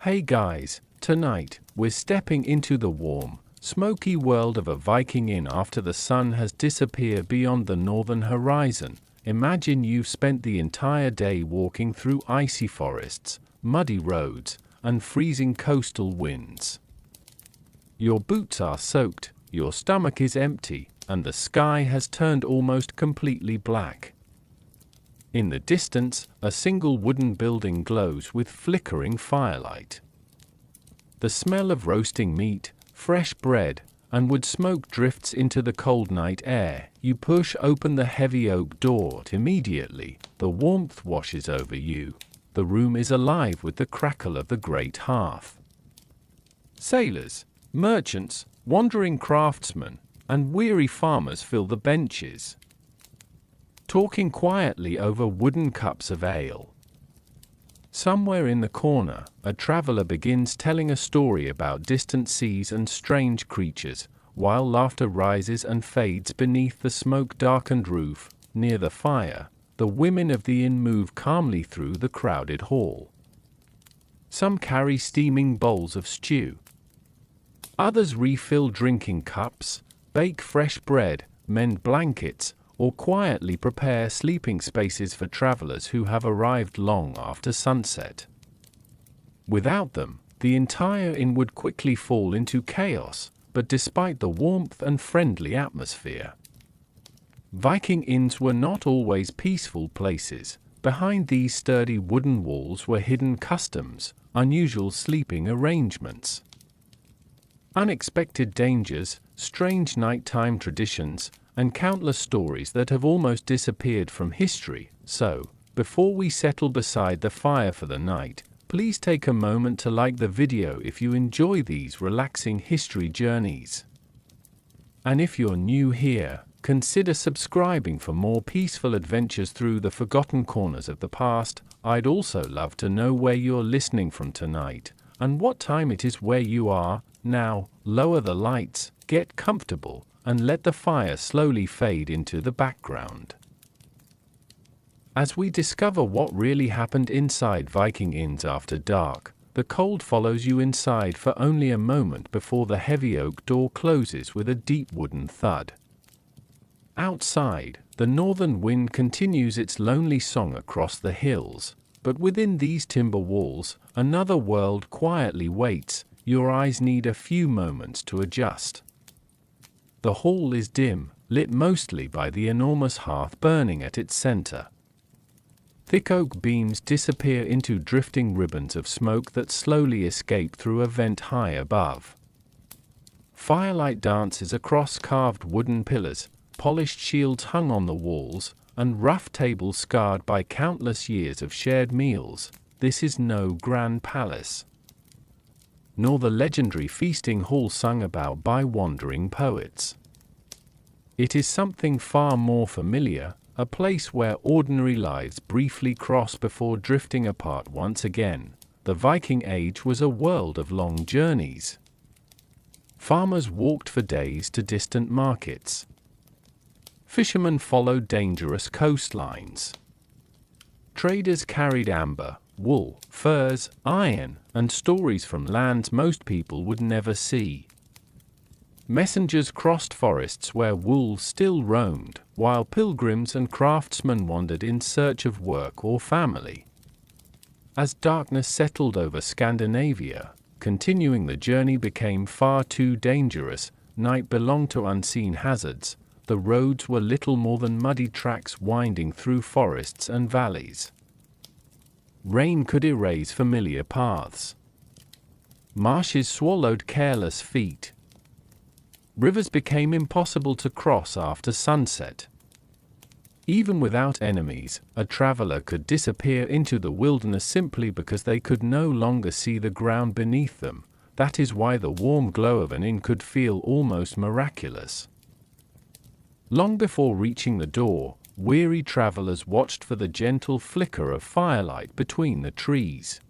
Hey guys, tonight, we're stepping into the warm, smoky world of a Viking inn after the sun has disappeared beyond the northern horizon. Imagine you've spent the entire day walking through icy forests, muddy roads, and freezing coastal winds. Your boots are soaked, your stomach is empty, and the sky has turned almost completely black. In the distance, a single wooden building glows with flickering firelight. The smell of roasting meat, fresh bread, and wood smoke drifts into the cold night air. You push open the heavy oak door. Immediately, the warmth washes over you. The room is alive with the crackle of the great hearth. Sailors, merchants, wandering craftsmen, and weary farmers fill the benches, talking quietly over wooden cups of ale. Somewhere in the corner, a traveler begins telling a story about distant seas and strange creatures, while laughter rises and fades beneath the smoke-darkened roof. Near the fire, the women of the inn move calmly through the crowded hall. Some carry steaming bowls of stew. Others refill drinking cups, bake fresh bread, mend blankets, or quietly prepare sleeping spaces for travelers who have arrived long after sunset. Without them, the entire inn would quickly fall into chaos, but despite the warmth and friendly atmosphere, Viking inns were not always peaceful places. Behind these sturdy wooden walls were hidden customs, unusual sleeping arrangements, unexpected dangers, strange nighttime traditions, and countless stories that have almost disappeared from history. So, before we settle beside the fire for the night, please take a moment to like the video if you enjoy these relaxing history journeys. And if you're new here, consider subscribing for more peaceful adventures through the forgotten corners of the past. I'd also love to know where you're listening from tonight, and what time it is where you are. Now, lower the lights, get comfortable, and let the fire slowly fade into the background as we discover what really happened inside Viking inns after dark. The cold follows you inside for only a moment before the heavy oak door closes with a deep wooden thud. Outside, the northern wind continues its lonely song across the hills, but within these timber walls, another world quietly waits. Your eyes need a few moments to adjust. The hall is dim, lit mostly by the enormous hearth burning at its center. Thick oak beams disappear into drifting ribbons of smoke that slowly escape through a vent high above. Firelight dances across carved wooden pillars, polished shields hung on the walls, and rough tables scarred by countless years of shared meals. This is no grand palace, nor the legendary feasting hall sung about by wandering poets. It is something far more familiar, a place where ordinary lives briefly cross before drifting apart once again. The Viking Age was a world of long journeys. Farmers walked for days to distant markets. Fishermen followed dangerous coastlines. Traders carried amber, wool, furs, iron, and stories from lands most people would never see. Messengers crossed forests where wolves still roamed, while pilgrims and craftsmen wandered in search of work or family. As darkness settled over Scandinavia, continuing the journey became far too dangerous. Night belonged to unseen hazards. The roads were little more than muddy tracks winding through forests and valleys. Rain could erase familiar paths. Marshes swallowed careless feet. Rivers became impossible to cross after sunset. Even without enemies, a traveler could disappear into the wilderness simply because they could no longer see the ground beneath them. That is why the warm glow of an inn could feel almost miraculous. Long before reaching the door, weary travelers watched for the gentle flicker of firelight between the trees.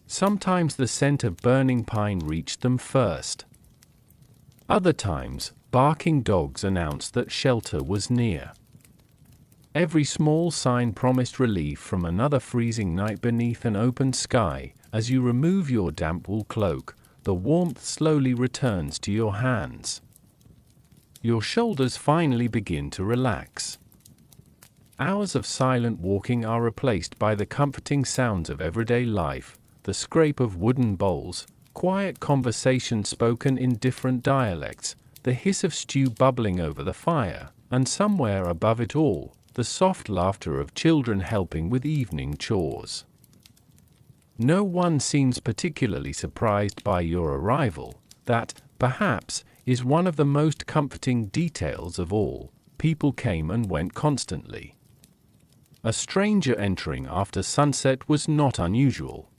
Sometimes the scent of burning pine reached them first. Other times, barking dogs announced that shelter was near. Every small sign promised relief from another freezing night beneath an open sky. As you remove your damp wool cloak, the warmth slowly returns to your hands. Your shoulders finally begin to relax. Hours of silent walking are replaced by the comforting sounds of everyday life, the scrape of wooden bowls, quiet conversation spoken in different dialects, the hiss of stew bubbling over the fire, and somewhere above it all, the soft laughter of children helping with evening chores. No one seems particularly surprised by your arrival. That, perhaps, is one of the most comforting details of all. People came and went constantly. A stranger entering after sunset was not unusual.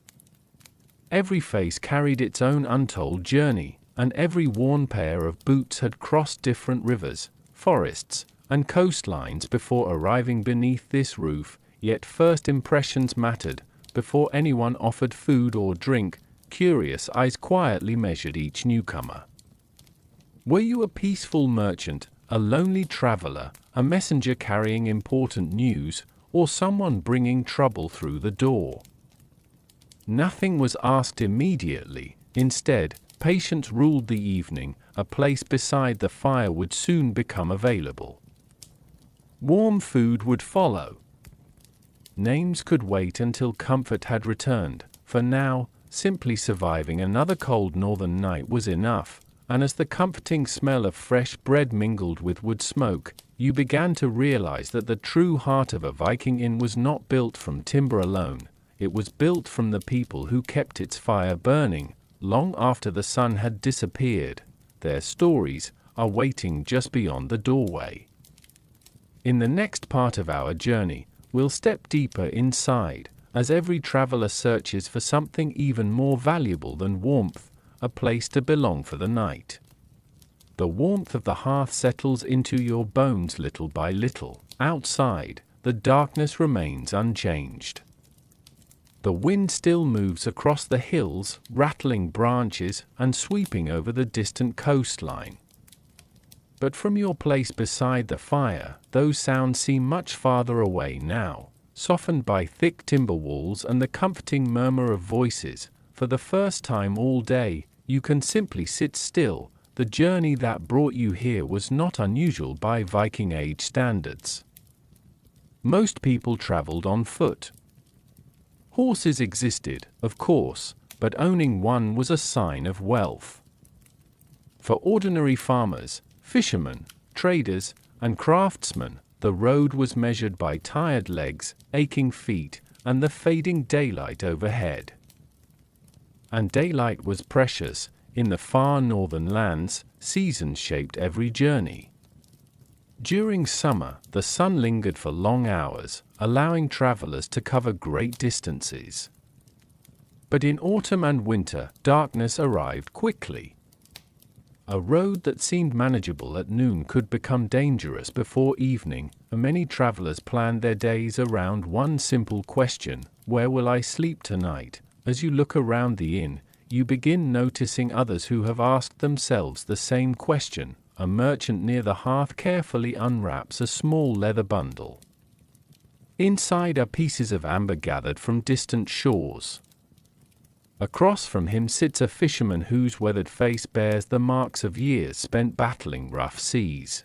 Every face carried its own untold journey, and every worn pair of boots had crossed different rivers, forests, and coastlines before arriving beneath this roof, yet first impressions mattered. Before anyone offered food or drink, curious eyes quietly measured each newcomer. Were you a peaceful merchant, a lonely traveler, a messenger carrying important news, or someone bringing trouble through the door? Nothing was asked immediately. Instead, patience ruled the evening. A place beside the fire would soon become available. Warm food would follow. Names could wait until comfort had returned. For now, simply surviving another cold northern night was enough, and as the comforting smell of fresh bread mingled with wood smoke, you began to realize that the true heart of a Viking inn was not built from timber alone. It was built from the people who kept its fire burning, long after the sun had disappeared. Their stories are waiting just beyond the doorway. In the next part of our journey, we'll step deeper inside, as every traveler searches for something even more valuable than warmth, a place to belong for the night. The warmth of the hearth settles into your bones little by little. Outside, the darkness remains unchanged. The wind still moves across the hills, rattling branches and sweeping over the distant coastline. But from your place beside the fire, those sounds seem much farther away now, softened by thick timber walls and the comforting murmur of voices. For the first time all day, you can simply sit still. The journey that brought you here was not unusual by Viking Age standards. Most people traveled on foot. Horses existed, of course, but owning one was a sign of wealth. For ordinary farmers, fishermen, traders, and craftsmen, the road was measured by tired legs, aching feet, and the fading daylight overhead. And daylight was precious. In the far northern lands, seasons shaped every journey. During summer, the sun lingered for long hours, allowing travelers to cover great distances. But in autumn and winter, darkness arrived quickly. A road that seemed manageable at noon could become dangerous before evening, and many travelers planned their days around one simple question: where will I sleep tonight? As you look around the inn, you begin noticing others who have asked themselves the same question. A merchant near the hearth carefully unwraps a small leather bundle. Inside are pieces of amber gathered from distant shores. Across from him sits a fisherman whose weathered face bears the marks of years spent battling rough seas.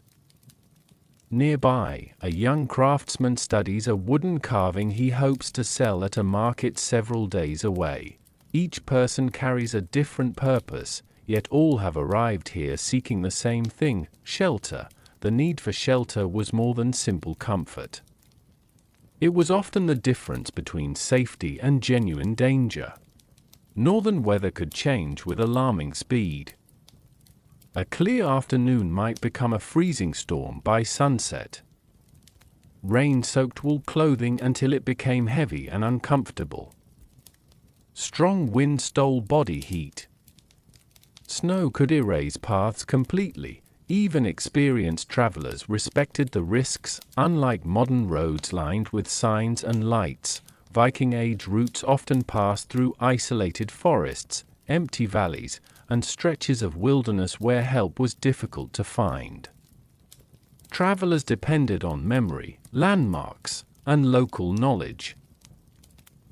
Nearby, a young craftsman studies a wooden carving he hopes to sell at a market several days away. Each person carries a different purpose, yet all have arrived here seeking the same thing: shelter. The need for shelter was more than simple comfort. It was often the difference between safety and genuine danger. Northern weather could change with alarming speed. A clear afternoon might become a freezing storm by sunset. Rain soaked wool clothing until it became heavy and uncomfortable. Strong wind stole body heat. Snow could erase paths completely. Even experienced travelers respected the risks. Unlike modern roads lined with signs and lights, Viking Age routes often passed through isolated forests, empty valleys, and stretches of wilderness where help was difficult to find. Travelers depended on memory, landmarks, and local knowledge.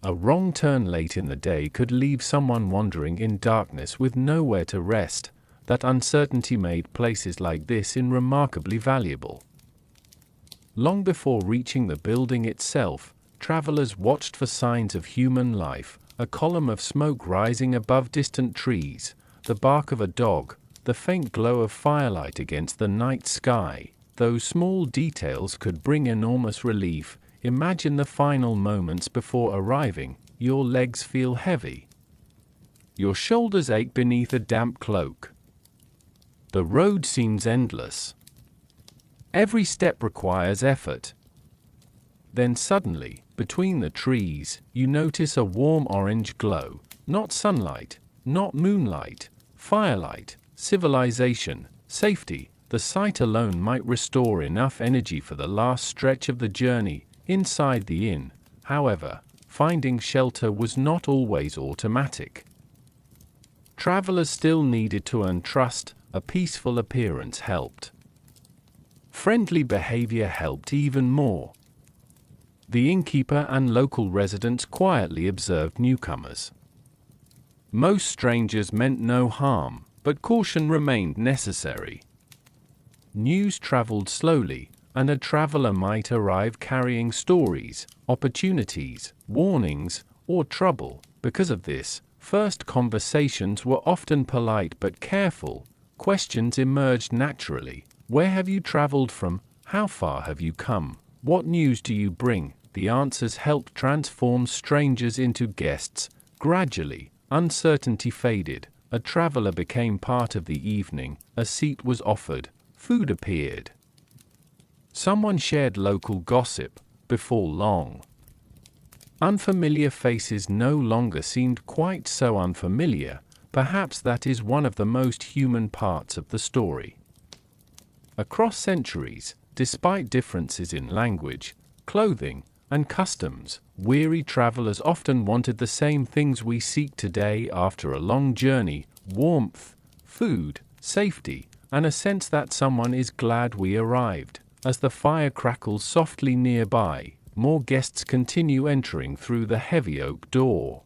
A wrong turn late in the day could leave someone wandering in darkness with nowhere to rest. That uncertainty made places like this remarkably valuable. Long before reaching the building itself, travelers watched for signs of human life: a column of smoke rising above distant trees, the bark of a dog, the faint glow of firelight against the night sky. Those small details could bring enormous relief. Imagine the final moments before arriving. Your legs feel heavy. Your shoulders ache beneath a damp cloak. The road seems endless. Every step requires effort. Then suddenly, between the trees, you notice a warm orange glow. Not sunlight, not moonlight, firelight, civilization, safety. The sight alone might restore enough energy for the last stretch of the journey. Inside the inn, however, finding shelter was not always automatic. Travelers still needed to earn trust. A peaceful appearance helped. Friendly behavior helped even more. The innkeeper and local residents quietly observed newcomers. Most strangers meant no harm, but caution remained necessary. News traveled slowly, and a traveler might arrive carrying stories, opportunities, warnings, or trouble. Because of this, first conversations were often polite but careful. Questions emerged naturally. Where have you traveled from? How far have you come? What news do you bring? The answers helped transform strangers into guests. Gradually, uncertainty faded. A traveler became part of the evening. A seat was offered. Food appeared. Someone shared local gossip. Before long, unfamiliar faces no longer seemed quite so unfamiliar. Perhaps that is one of the most human parts of the story. Across centuries, despite differences in language, clothing, and customs, weary travelers often wanted the same things we seek today after a long journey: warmth, food, safety, and a sense that someone is glad we arrived. As the fire crackles softly nearby, more guests continue entering through the heavy oak door.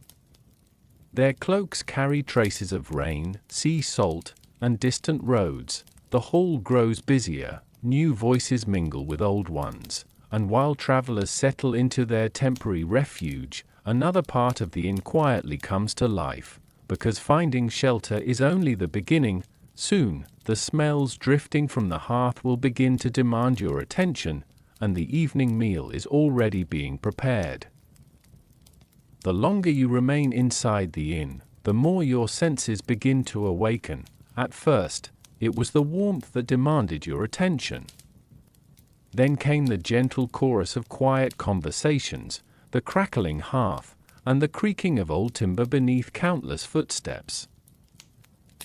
Their cloaks carry traces of rain, sea salt, and distant roads. The hall grows busier, new voices mingle with old ones, and while travelers settle into their temporary refuge, another part of the inn quietly comes to life. Because finding shelter is only the beginning, soon, the smells drifting from the hearth will begin to demand your attention, and the evening meal is already being prepared. The longer you remain inside the inn, the more your senses begin to awaken. At first, it was the warmth that demanded your attention. Then came the gentle chorus of quiet conversations, the crackling hearth, and the creaking of old timber beneath countless footsteps.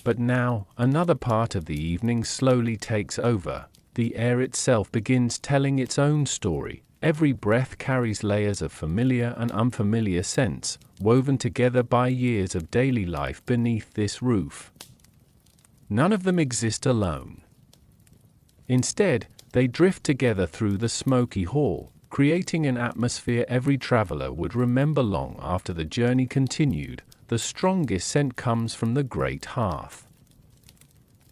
But now, another part of the evening slowly takes over. The air itself begins telling its own story. Every breath carries layers of familiar and unfamiliar scents, woven together by years of daily life beneath this roof. None of them exist alone. Instead, they drift together through the smoky hall, creating an atmosphere every traveler would remember long after the journey continued. The strongest scent comes from the great hearth.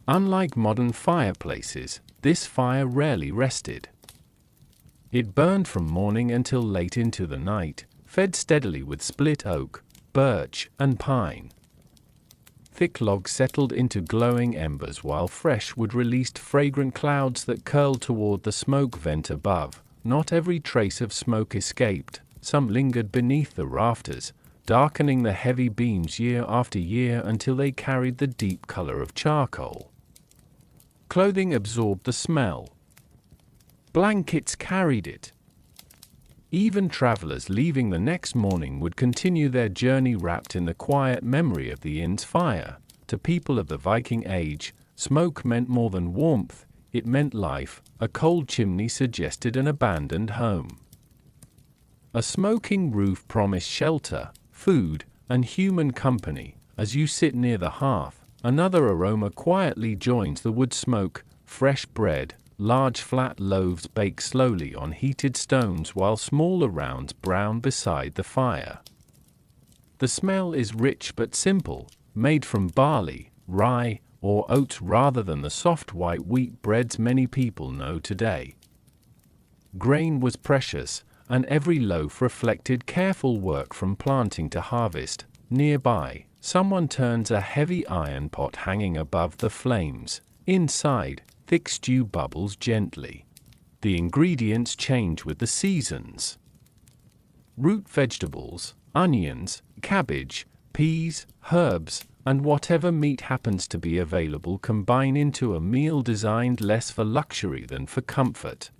Unlike modern fireplaces, this fire rarely rested. It burned from morning until late into the night, fed steadily with split oak, birch, and pine. Thick logs settled into glowing embers while fresh wood released fragrant clouds that curled toward the smoke vent above. Not every trace of smoke escaped. Some lingered beneath the rafters, darkening the heavy beams year after year until they carried the deep color of charcoal. Clothing absorbed the smell. Blankets carried it. Even travelers leaving the next morning would continue their journey wrapped in the quiet memory of the inn's fire. To people of the Viking age, smoke meant more than warmth, it meant life. A cold chimney suggested an abandoned home. A smoking roof promised shelter, food, and human company. As you sit near the hearth, another aroma quietly joins the wood smoke: fresh bread. Large flat loaves bake slowly on heated stones while smaller rounds brown beside the fire. The smell is rich but simple, made from barley, rye, or oats rather than the soft white wheat breads many people know today. Grain was precious, and every loaf reflected careful work from planting to harvest. Nearby, someone turns a heavy iron pot hanging above the flames. Inside, thick stew bubbles gently. The ingredients change with the seasons. Root vegetables, onions, cabbage, peas, herbs, and whatever meat happens to be available combine into a meal designed less for luxury than for comfort.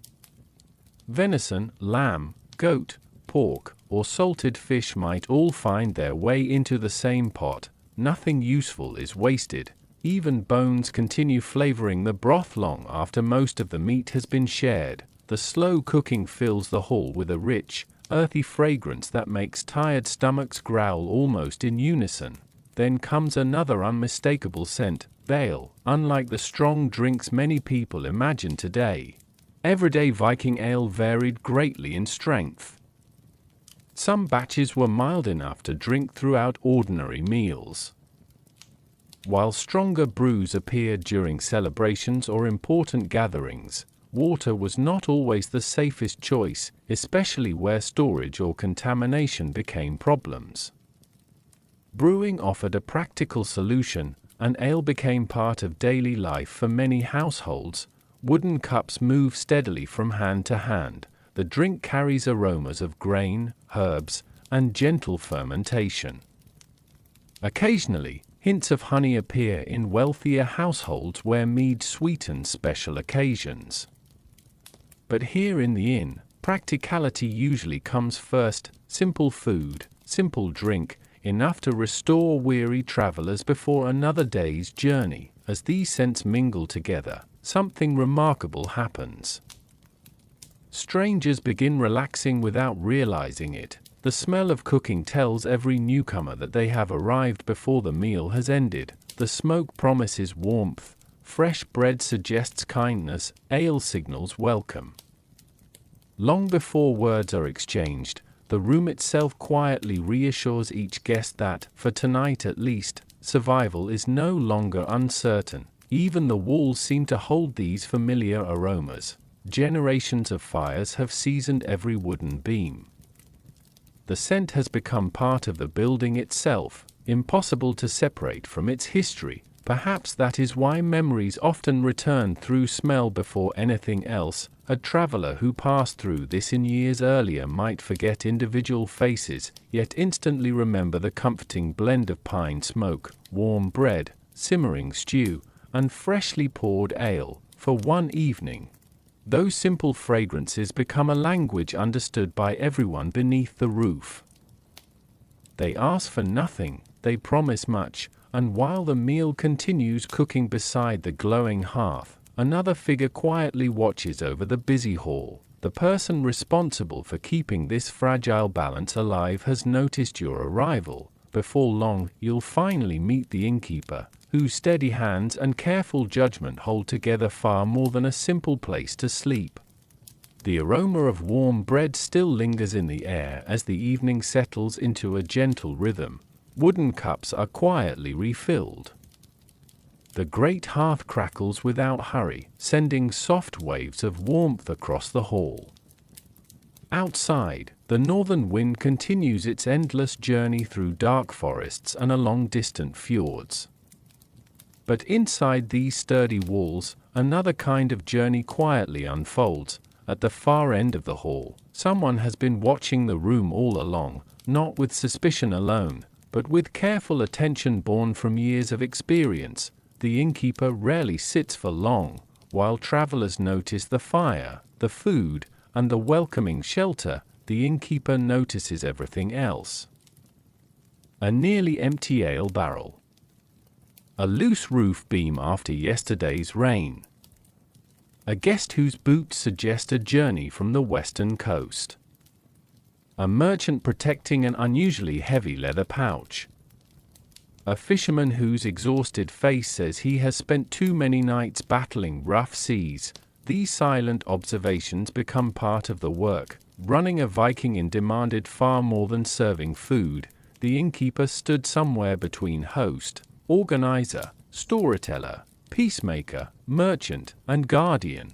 Venison, lamb, goat, pork, or salted fish might all find their way into the same pot. Nothing useful is wasted. Even bones continue flavoring the broth long after most of the meat has been shared. The slow cooking fills the hall with a rich, earthy fragrance that makes tired stomachs growl almost in unison. Then comes another unmistakable scent, ale, unlike the strong drinks many people imagine today. Everyday Viking ale varied greatly in strength. Some batches were mild enough to drink throughout ordinary meals, while stronger brews appeared during celebrations or important gatherings. Water was not always the safest choice, especially where storage or contamination became problems. Brewing offered a practical solution, and ale became part of daily life for many households. Wooden cups move steadily from hand to hand. The drink carries aromas of grain, herbs, and gentle fermentation. Occasionally, hints of honey appear in wealthier households where mead sweetens special occasions. But here in the inn, practicality usually comes first. Simple food, simple drink, enough to restore weary travelers before another day's journey. As these scents mingle together, something remarkable happens. Strangers begin relaxing without realizing it. The smell of cooking tells every newcomer that they have arrived before the meal has ended. The smoke promises warmth. Fresh bread suggests kindness. Ale signals welcome. Long before words are exchanged, the room itself quietly reassures each guest that, for tonight at least, survival is no longer uncertain. Even the walls seem to hold these familiar aromas. Generations of fires have seasoned every wooden beam. The scent has become part of the building itself, impossible to separate from its history. Perhaps that is why memories often return through smell before anything else. A traveler who passed through this in years earlier might forget individual faces, yet instantly remember the comforting blend of pine smoke, warm bread, simmering stew, and freshly poured ale. For one evening, those simple fragrances become a language understood by everyone beneath the roof. They ask for nothing, they promise much, and while the meal continues cooking beside the glowing hearth, another figure quietly watches over the busy hall. The person responsible for keeping this fragile balance alive has noticed your arrival. Before long, you'll finally meet the innkeeper, whose steady hands and careful judgment hold together far more than a simple place to sleep. The aroma of warm bread still lingers in the air as the evening settles into a gentle rhythm. Wooden cups are quietly refilled. The great hearth crackles without hurry, sending soft waves of warmth across the hall. Outside, the northern wind continues its endless journey through dark forests and along distant fjords. But inside these sturdy walls, another kind of journey quietly unfolds. At the far end of the hall, someone has been watching the room all along, not with suspicion alone, but with careful attention born from years of experience. The innkeeper rarely sits for long. While travelers notice the fire, the food, and the welcoming shelter, the innkeeper notices everything else. A nearly empty ale barrel. A loose roof beam after yesterday's rain. A guest whose boots suggest a journey from the western coast. A merchant protecting an unusually heavy leather pouch. A fisherman whose exhausted face says he has spent too many nights battling rough seas. These silent observations become part of the work. Running a Viking inn demanded far more than serving food. the innkeeper stood somewhere between host, organizer, storyteller, peacemaker, merchant, and guardian.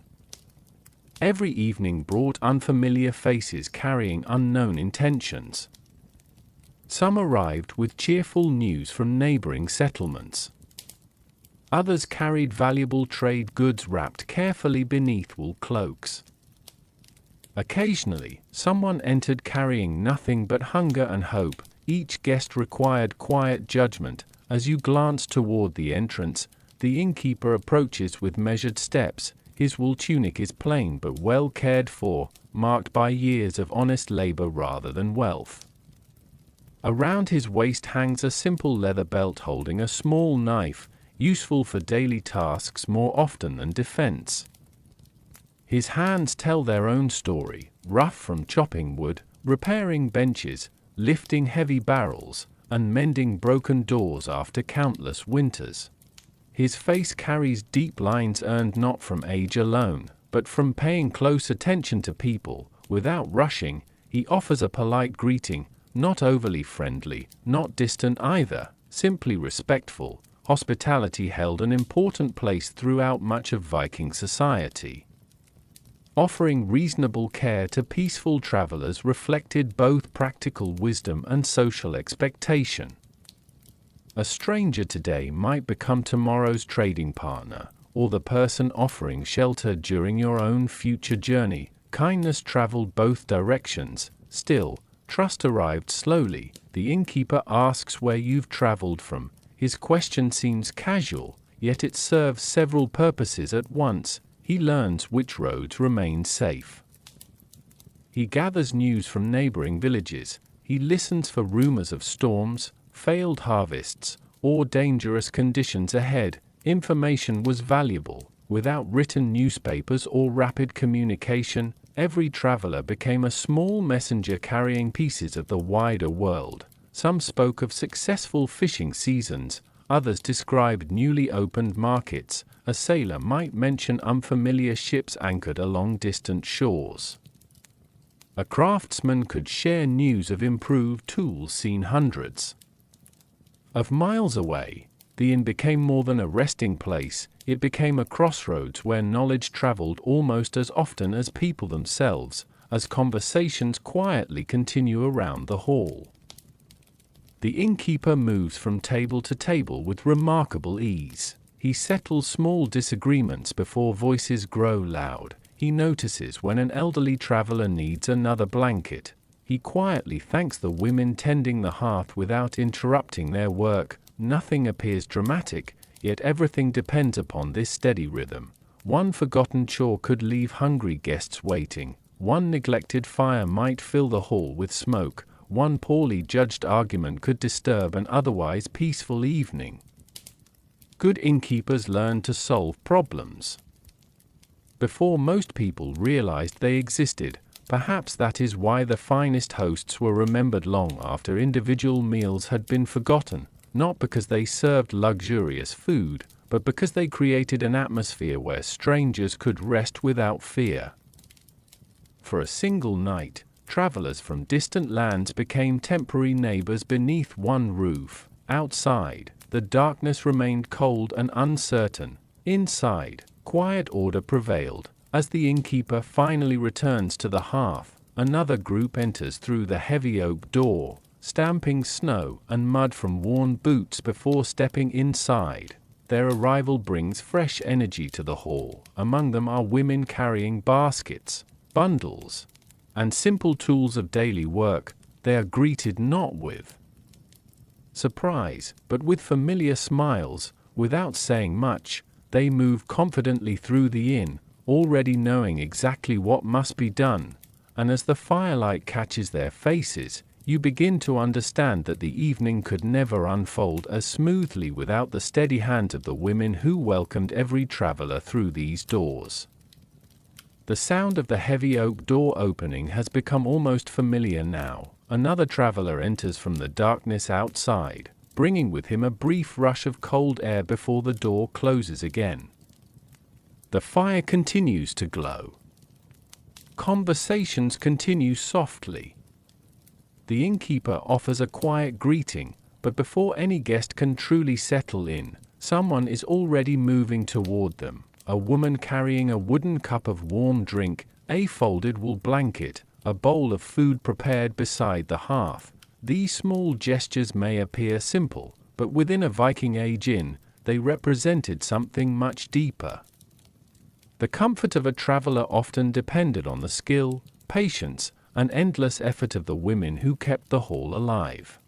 Every evening brought unfamiliar faces carrying unknown intentions. Some arrived with cheerful news from neighboring settlements. Others carried valuable trade goods wrapped carefully beneath wool cloaks. Occasionally, someone entered carrying nothing but hunger and hope. Each guest required quiet judgment. As you glance toward the entrance, the innkeeper approaches with measured steps. His wool tunic is plain but well cared for, marked by years of honest labor rather than wealth. Around his waist hangs a simple leather belt holding a small knife, useful for daily tasks more often than defense. His hands tell their own story, rough from chopping wood, repairing benches, lifting heavy barrels, and mending broken doors after countless winters. His face carries deep lines earned not from age alone, but from paying close attention to people. Without rushing, he offers a polite greeting, not overly friendly, not distant either, simply respectful. Hospitality held an important place throughout much of Viking society. Offering reasonable care to peaceful travelers reflected both practical wisdom and social expectation. A stranger today might become tomorrow's trading partner, or the person offering shelter during your own future journey. Kindness traveled both directions. Still, trust arrived slowly. The innkeeper asks where you've traveled from. His question seems casual, yet it serves several purposes at once. He learns which roads remain safe. He gathers news from neighboring villages. He listens for rumors of storms, failed harvests, or dangerous conditions ahead. Information was valuable. Without written newspapers or rapid communication, every traveler became a small messenger carrying pieces of the wider world. Some spoke of successful fishing seasons, others described newly opened markets. A sailor might mention unfamiliar ships anchored along distant shores. A craftsman could share news of improved tools seen hundreds of miles away. The inn became more than a resting place, it became a crossroads where knowledge traveled almost as often as people themselves, as conversations quietly continue around the hall. The innkeeper moves from table to table with remarkable ease. He settles small disagreements before voices grow loud. He notices when an elderly traveler needs another blanket. He quietly thanks the women tending the hearth without interrupting their work. Nothing appears dramatic, yet everything depends upon this steady rhythm. One forgotten chore could leave hungry guests waiting. One neglected fire might fill the hall with smoke. One poorly judged argument could disturb an otherwise peaceful evening. Good innkeepers learn to solve problems before most people realized they existed. Perhaps that is why the finest hosts were remembered long after individual meals had been forgotten, not because they served luxurious food, but because they created an atmosphere where strangers could rest without fear. For a single night, travelers from distant lands became temporary neighbors beneath one roof. Outside, the darkness remained cold and uncertain. Inside, quiet order prevailed. As the innkeeper finally returns to the hearth, another group enters through the heavy oak door, stamping snow and mud from worn boots before stepping inside. Their arrival brings fresh energy to the hall. Among them are women carrying baskets, bundles, and simple tools of daily work. They are greeted not with surprise, but with familiar smiles. Without saying much, they move confidently through the inn, already knowing exactly what must be done. And as the firelight catches their faces, you begin to understand that the evening could never unfold as smoothly without the steady hands of the women who welcomed every traveler through these doors. The sound of the heavy oak door opening has become almost familiar now. Another traveler enters from the darkness outside, bringing with him a brief rush of cold air before the door closes again. The fire continues to glow. Conversations continue softly. The innkeeper offers a quiet greeting, but before any guest can truly settle in, someone is already moving toward them. A woman carrying a wooden cup of warm drink, a folded wool blanket, a bowl of food prepared beside the hearth. These small gestures may appear simple, but within a Viking Age inn, they represented something much deeper. The comfort of a traveler often depended on the skill, patience, and endless effort of the women who kept the hall alive.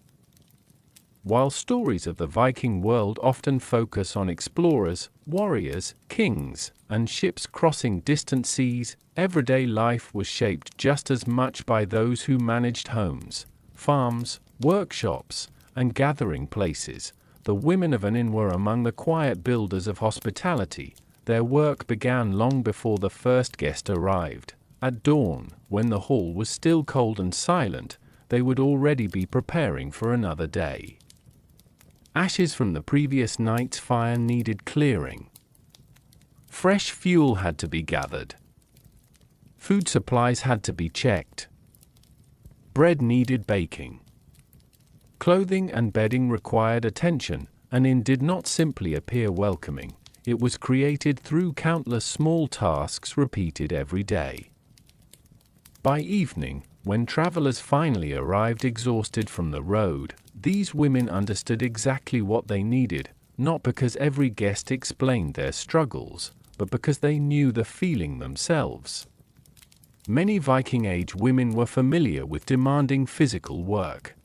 While stories of the Viking world often focus on explorers, warriors, kings, and ships crossing distant seas, everyday life was shaped just as much by those who managed homes, farms, workshops, and gathering places. The women of an inn were among the quiet builders of hospitality. Their work began long before the first guest arrived. At dawn, when the hall was still cold and silent, they would already be preparing for another day. Ashes from the previous night's fire needed clearing. Fresh fuel had to be gathered. Food supplies had to be checked. Bread needed baking. Clothing and bedding required attention. An inn did not simply appear welcoming. It was created through countless small tasks repeated every day. By evening, when travelers finally arrived exhausted from the road, these women understood exactly what they needed, not because every guest explained their struggles, but because they knew the feeling themselves. Many Viking Age women were familiar with demanding physical work.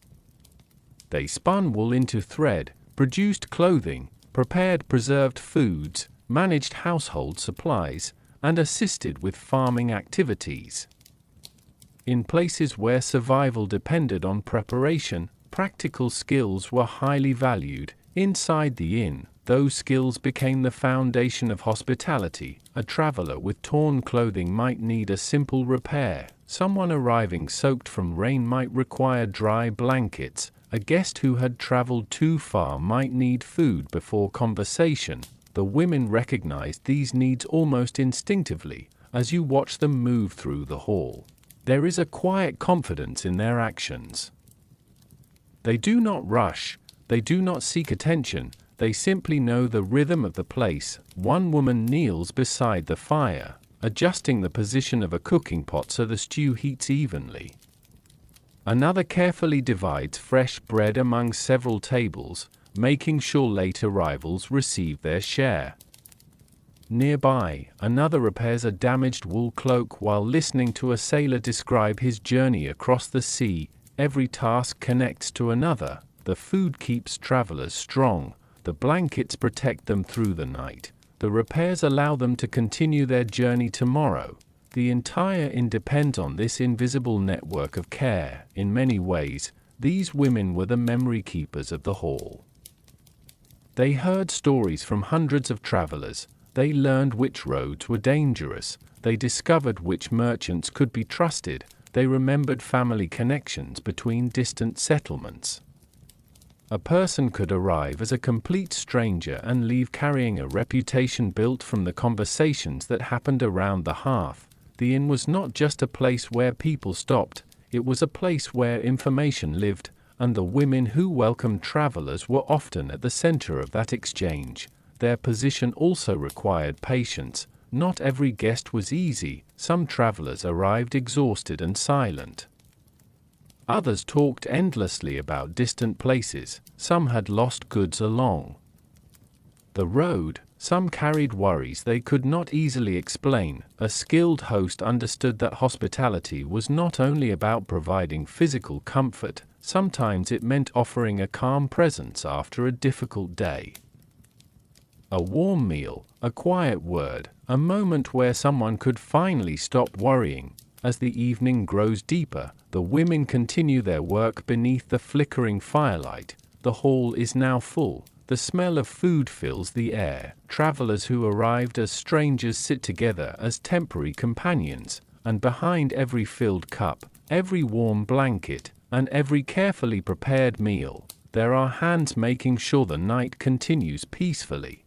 They spun wool into thread, produced clothing, prepared preserved foods, managed household supplies, and assisted with farming activities. In places where survival depended on preparation, practical skills were highly valued. Inside the inn, those skills became the foundation of hospitality. A traveler with torn clothing might need a simple repair. Someone arriving soaked from rain might require dry blankets. A guest who had traveled too far might need food before conversation. The women recognized these needs almost instinctively as you watch them move through the hall. There is a quiet confidence in their actions. They do not rush, they do not seek attention, they simply know the rhythm of the place. One woman kneels beside the fire, adjusting the position of a cooking pot so the stew heats evenly. Another carefully divides fresh bread among several tables, making sure late arrivals receive their share. Nearby, another repairs a damaged wool cloak while listening to a sailor describe his journey across the sea. Every task connects to another. The food keeps travelers strong. The blankets protect them through the night. The repairs allow them to continue their journey tomorrow. The entire inn depends on this invisible network of care. In many ways, these women were the memory keepers of the hall. They heard stories from hundreds of travelers. They learned which roads were dangerous. They discovered which merchants could be trusted. They remembered family connections between distant settlements. A person could arrive as a complete stranger and leave carrying a reputation built from the conversations that happened around the hearth. The inn was not just a place where people stopped, it was a place where information lived, and the women who welcomed travelers were often at the center of that exchange. Their position also required patience. Not every guest was easy. Some travelers arrived exhausted and silent. Others talked endlessly about distant places. Some had lost goods along the road. Some carried worries they could not easily explain. A skilled host understood that hospitality was not only about providing physical comfort. Sometimes it meant offering a calm presence after a difficult day. A warm meal, a quiet word, a moment where someone could finally stop worrying. As the evening grows deeper, the women continue their work beneath the flickering firelight. The hall is now full. The smell of food fills the air. Travelers who arrived as strangers sit together as temporary companions, and behind every filled cup, every warm blanket, and every carefully prepared meal, there are hands making sure the night continues peacefully.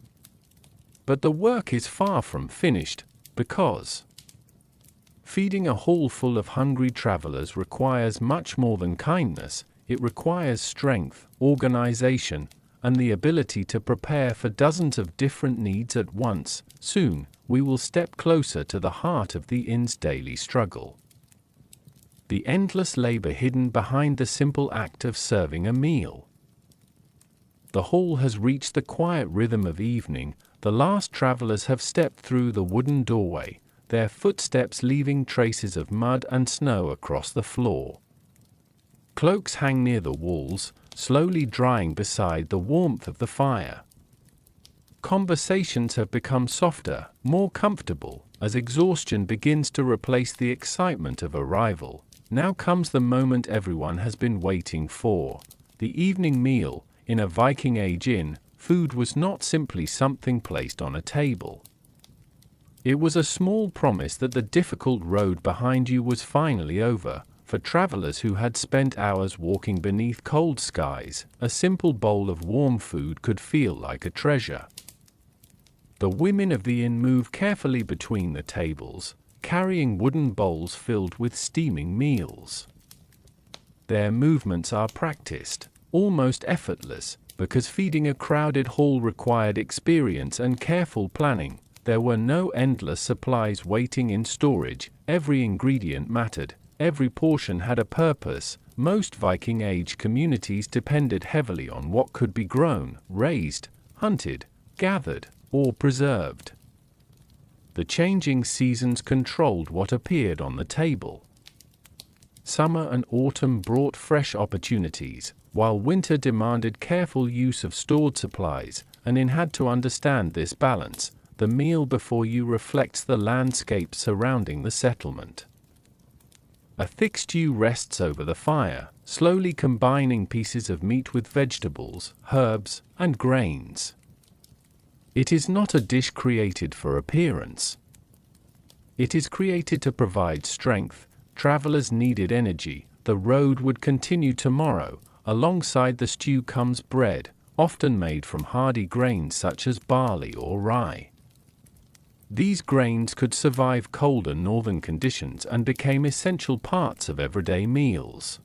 But the work is far from finished, because Feeding a hall full of hungry travelers requires much more than kindness. It requires strength, organization, and the ability to prepare for dozens of different needs at once. Soon, we will step closer to the heart of the inn's daily struggle. The endless labor hidden behind the simple act of serving a meal. The hall has reached the quiet rhythm of evening. The last travelers have stepped through the wooden doorway, their footsteps leaving traces of mud and snow across the floor. Cloaks hang near the walls, slowly drying beside the warmth of the fire. Conversations have become softer, more comfortable, as exhaustion begins to replace the excitement of arrival. Now comes the moment everyone has been waiting for. The evening meal. In a Viking Age inn, food was not simply something placed on a table. It was a small promise that the difficult road behind you was finally over. For travelers who had spent hours walking beneath cold skies, a simple bowl of warm food could feel like a treasure. The women of the inn move carefully between the tables, carrying wooden bowls filled with steaming meals. Their movements are practiced, almost effortless, because feeding a crowded hall required experience and careful planning. There were no endless supplies waiting in storage. Every ingredient mattered. Every portion had a purpose. Most Viking Age communities depended heavily on what could be grown, raised, hunted, gathered, or preserved. The changing seasons controlled what appeared on the table. Summer and autumn brought fresh opportunities, while winter demanded careful use of stored supplies. An inn had to understand this balance. The meal before you reflects the landscape surrounding the settlement. A thick stew rests over the fire, slowly combining pieces of meat with vegetables, herbs, and grains. It is not a dish created for appearance. It is created to provide strength. Travelers needed energy. The road would continue tomorrow. Alongside the stew comes bread, often made from hardy grains such as barley or rye. These grains could survive colder northern conditions and became essential parts of everyday meals.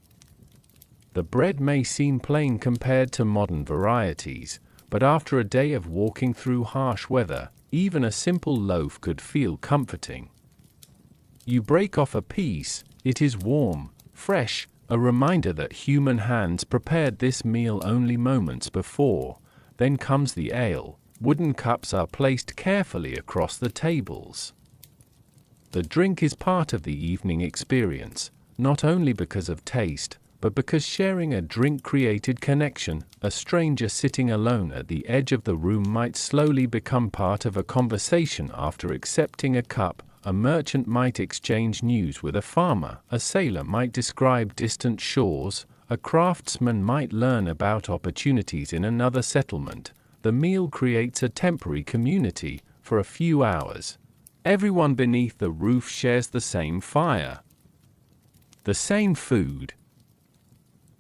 The bread may seem plain compared to modern varieties, but after a day of walking through harsh weather, even a simple loaf could feel comforting. You break off a piece, it is warm, fresh, a reminder that human hands prepared this meal only moments before. Then comes the ale. Wooden cups are placed carefully across the tables. The drink is part of the evening experience, not only because of taste, but because sharing a drink created connection. A stranger sitting alone at the edge of the room might slowly become part of a conversation after accepting a cup. A merchant might exchange news with a farmer, a sailor might describe distant shores, a craftsman might learn about opportunities in another settlement. The meal creates a temporary community for a few hours. Everyone beneath the roof shares the same fire, the same food,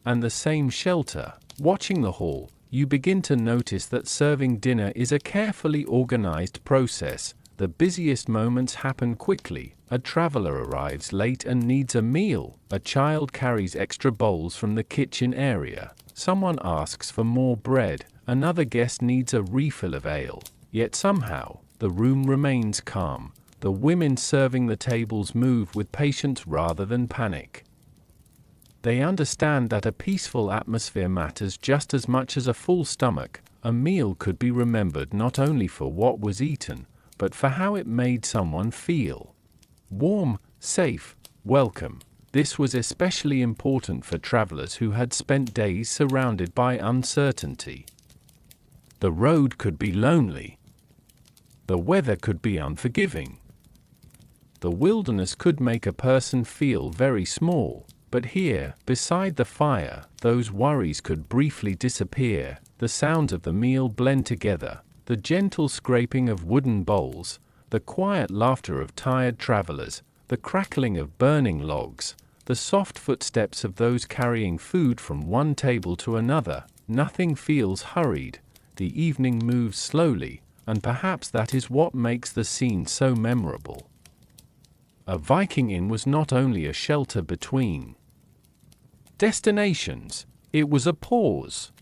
and the same shelter. Watching the hall, you begin to notice that serving dinner is a carefully organized process. The busiest moments happen quickly. A traveler arrives late and needs a meal. A child carries extra bowls from the kitchen area. Someone asks for more bread. Another guest needs a refill of ale. Yet somehow, the room remains calm. The women serving the tables move with patience rather than panic. They understand that a peaceful atmosphere matters just as much as a full stomach. A meal could be remembered not only for what was eaten, but for how it made someone feel. Warm, safe, welcome. This was especially important for travelers who had spent days surrounded by uncertainty. The road could be lonely. The weather could be unforgiving. The wilderness could make a person feel very small. But here, beside the fire, those worries could briefly disappear. The sounds of the meal blend together. The gentle scraping of wooden bowls, the quiet laughter of tired travelers, the crackling of burning logs, the soft footsteps of those carrying food from one table to another. Nothing feels hurried. The evening moves slowly, and perhaps that is what makes the scene so memorable. A Viking inn was not only a shelter between destinations, it was a pause.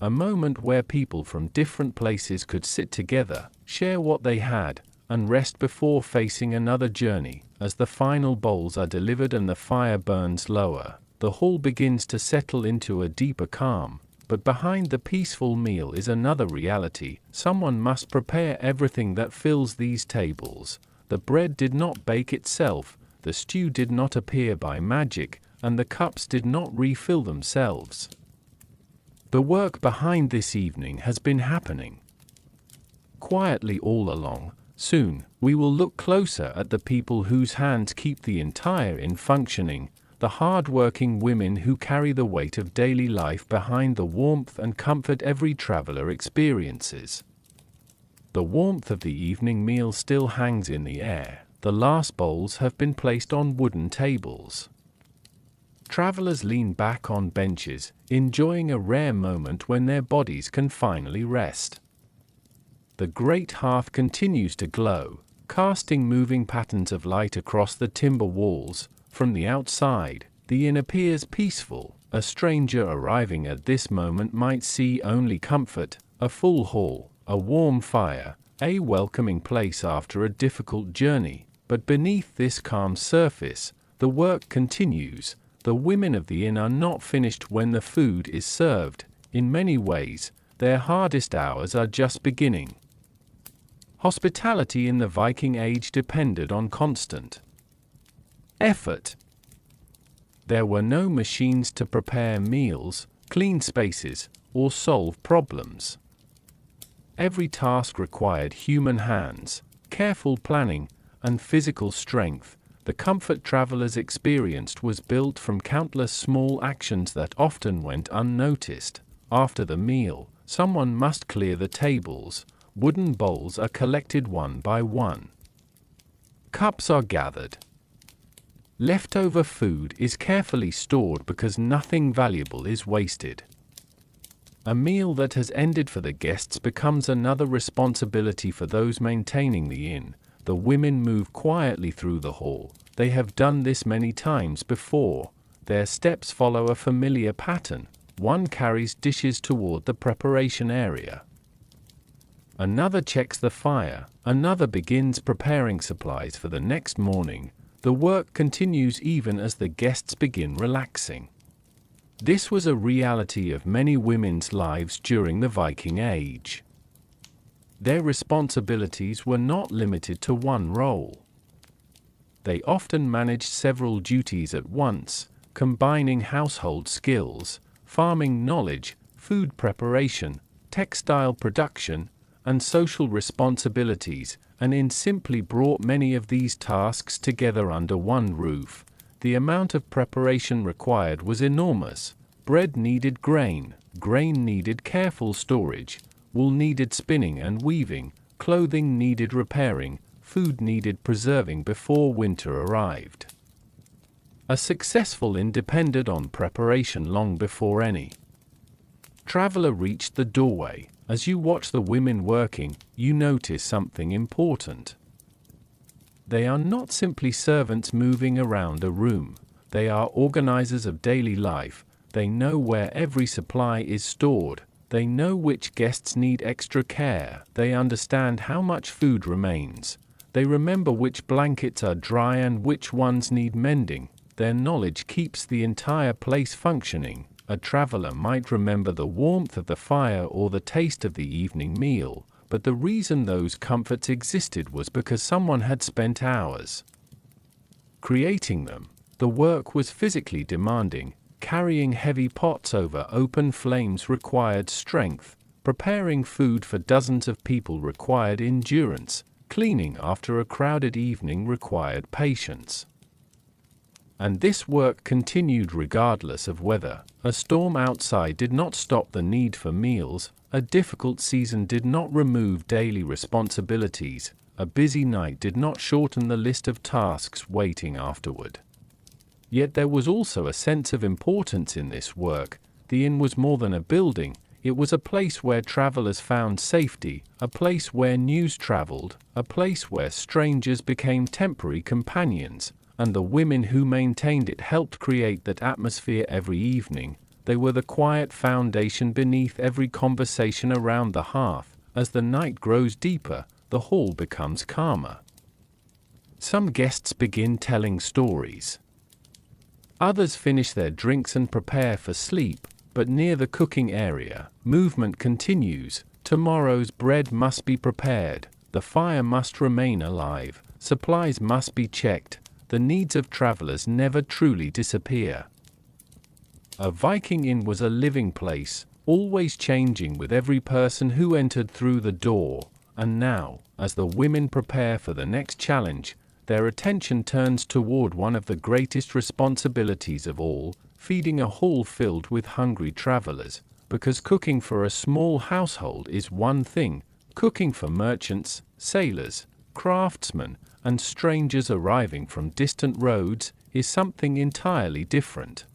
A moment where people from different places could sit together, share what they had, and rest before facing another journey. As the final bowls are delivered and the fire burns lower, the hall begins to settle into a deeper calm. But behind the peaceful meal is another reality. Someone must prepare everything that fills these tables. The bread did not bake itself, the stew did not appear by magic, and the cups did not refill themselves. The work behind this evening has been happening quietly all along. Soon, we will look closer at the people whose hands keep the entire inn functioning, the hard-working women who carry the weight of daily life behind the warmth and comfort every traveler experiences. The warmth of the evening meal still hangs in the air. The last bowls have been placed on wooden tables. Travelers lean back on benches, enjoying a rare moment when their bodies can finally rest. The great hearth continues to glow, casting moving patterns of light across the timber walls. From the outside, the inn appears peaceful. A stranger arriving at this moment might see only comfort, a full hall, a warm fire, a welcoming place after a difficult journey. But beneath this calm surface, the work continues. The women of the inn are not finished when the food is served. In many ways, their hardest hours are just beginning. Hospitality in the Viking Age depended on constant effort. There were no machines to prepare meals, clean spaces, or solve problems. Every task required human hands, careful planning, and physical strength. The comfort travelers experienced was built from countless small actions that often went unnoticed. After the meal, someone must clear the tables. Wooden bowls are collected one by one. Cups are gathered. Leftover food is carefully stored because nothing valuable is wasted. A meal that has ended for the guests becomes another responsibility for those maintaining the inn. The women move quietly through the hall. They have done this many times before. Their steps follow a familiar pattern. One carries dishes toward the preparation area. Another checks the fire. Another begins preparing supplies for the next morning. The work continues even as the guests begin relaxing. This was a reality of many women's lives during the Viking Age. Their responsibilities were not limited to one role. They often managed several duties at once, combining household skills, farming knowledge, food preparation, textile production, and social responsibilities. An inn simply brought many of these tasks together under one roof. The amount of preparation required was enormous. Bread needed grain, grain needed careful storage, wool needed spinning and weaving, clothing needed repairing, food needed preserving before winter arrived. A successful inn depended on preparation long before any traveler reached the doorway. As you watch the women working, you notice something important. They are not simply servants moving around a room. They are organizers of daily life. They know where every supply is stored. They know which guests need extra care. They understand how much food remains. They remember which blankets are dry and which ones need mending. Their knowledge keeps the entire place functioning. A traveler might remember the warmth of the fire or the taste of the evening meal, but the reason those comforts existed was because someone had spent hours creating them. The work was physically demanding. Carrying heavy pots over open flames required strength. Preparing food for dozens of people required endurance. Cleaning after a crowded evening required patience. And this work continued regardless of weather. A storm outside did not stop the need for meals. A difficult season did not remove daily responsibilities. A busy night did not shorten the list of tasks waiting afterward. Yet there was also a sense of importance in this work. The inn was more than a building. It was a place where travelers found safety, a place where news traveled, a place where strangers became temporary companions, and the women who maintained it helped create that atmosphere every evening. They were the quiet foundation beneath every conversation around the hearth. As the night grows deeper, the hall becomes calmer. Some guests begin telling stories. Others finish their drinks and prepare for sleep, but near the cooking area, movement continues. Tomorrow's bread must be prepared, the fire must remain alive, supplies must be checked. The needs of travelers never truly disappear. A Viking inn was a living place, always changing with every person who entered through the door, and now, as the women prepare for the next challenge, their attention turns toward one of the greatest responsibilities of all, feeding a hall filled with hungry travelers, because cooking for a small household is one thing, cooking for merchants, sailors, craftsmen, and strangers arriving from distant roads is something entirely different.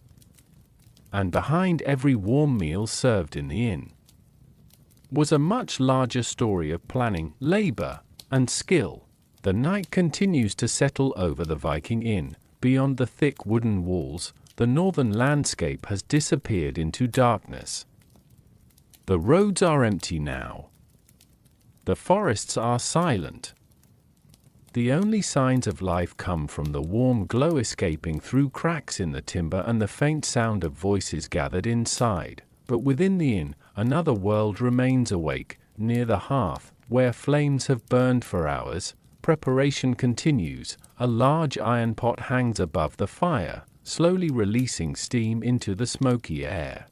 And behind every warm meal served in the inn was a much larger story of planning, labor, and skill. The night continues to settle over the Viking inn. Beyond the thick wooden walls, the northern landscape has disappeared into darkness. The roads are empty now. The forests are silent. The only signs of life come from the warm glow escaping through cracks in the timber and the faint sound of voices gathered inside. But within the inn, another world remains awake. Near the hearth, where flames have burned for hours, preparation continues. A large iron pot hangs above the fire, slowly releasing steam into the smoky air.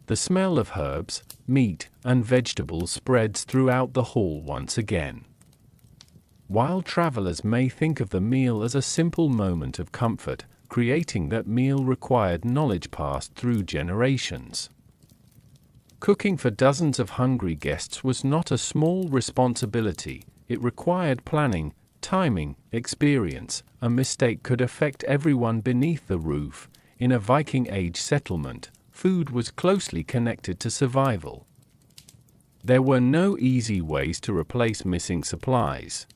The smell of herbs, meat, and vegetables spreads throughout the hall once again. While travelers may think of the meal as a simple moment of comfort, creating that meal required knowledge passed through generations. Cooking for dozens of hungry guests was not a small responsibility. It required planning, timing, experience. A mistake could affect everyone beneath the roof. In a Viking Age settlement, food was closely connected to survival. There were no easy ways to replace missing supplies.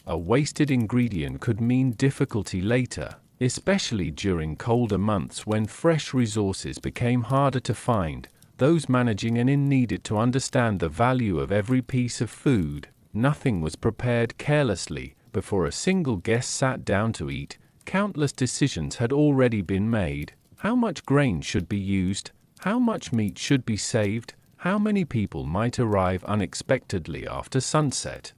A wasted ingredient could mean difficulty later, especially during colder months when fresh resources became harder to find. Those managing an inn needed to understand the value of every piece of food. Nothing was prepared carelessly. Before a single guest sat down to eat, countless decisions had already been made. How much grain should be used? How much meat should be saved? How many people might arrive unexpectedly after sunset?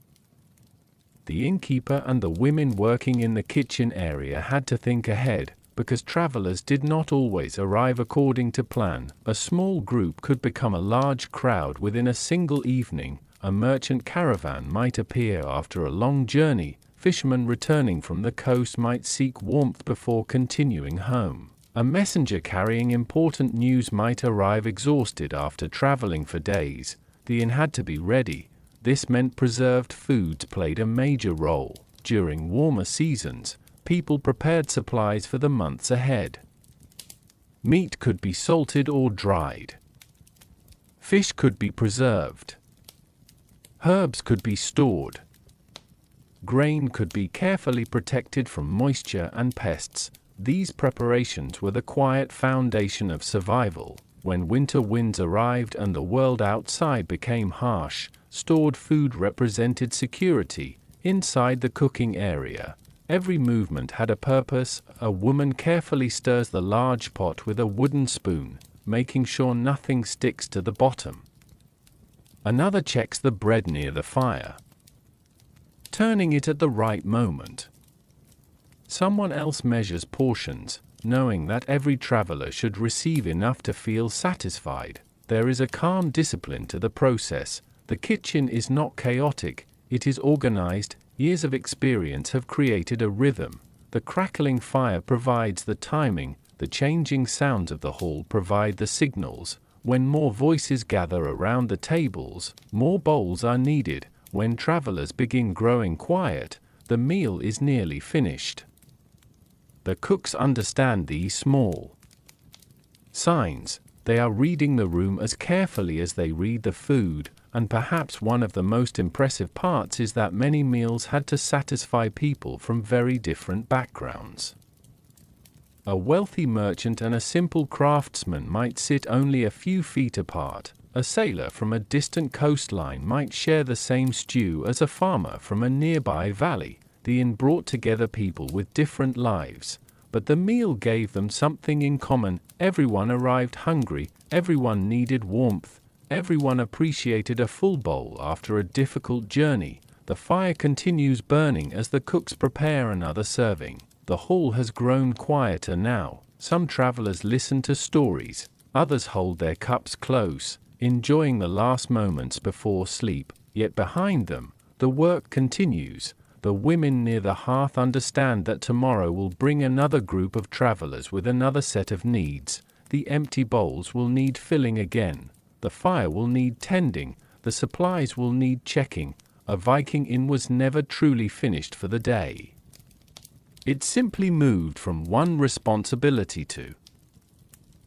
The innkeeper and the women working in the kitchen area had to think ahead, because travelers did not always arrive according to plan. A small group could become a large crowd within a single evening. A merchant caravan might appear after a long journey. Fishermen returning from the coast might seek warmth before continuing home. A messenger carrying important news might arrive exhausted after traveling for days. The inn had to be ready. This meant preserved foods played a major role. During warmer seasons, people prepared supplies for the months ahead. Meat could be salted or dried. Fish could be preserved. Herbs could be stored. Grain could be carefully protected from moisture and pests. These preparations were the quiet foundation of survival. When winter winds arrived and the world outside became harsh, stored food represented security. Inside the cooking area, every movement had a purpose. A woman carefully stirs the large pot with a wooden spoon, making sure nothing sticks to the bottom. Another checks the bread near the fire, turning it at the right moment. Someone else measures portions, knowing that every traveler should receive enough to feel satisfied. There is a calm discipline to the process. The kitchen is not chaotic, it is organized. Years of experience have created a rhythm. The crackling fire provides the timing, the changing sounds of the hall provide the signals. When more voices gather around the tables, more bowls are needed. When travelers begin growing quiet, the meal is nearly finished. The cooks understand these small signs. They are reading the room as carefully as they read the food, and perhaps one of the most impressive parts is that many meals had to satisfy people from very different backgrounds. A wealthy merchant and a simple craftsman might sit only a few feet apart. A sailor from a distant coastline might share the same stew as a farmer from a nearby valley. The inn brought together people with different lives, but the meal gave them something in common. Everyone arrived hungry, everyone needed warmth, everyone appreciated a full bowl after a difficult journey. The fire continues burning as the cooks prepare another serving. The hall has grown quieter now. Some travelers listen to stories, others hold their cups close, enjoying the last moments before sleep. Yet behind them, the work continues. The women near the hearth understand that tomorrow will bring another group of travelers with another set of needs. The empty bowls will need filling again. The fire will need tending. The supplies will need checking. A Viking inn was never truly finished for the day. It simply moved from one responsibility to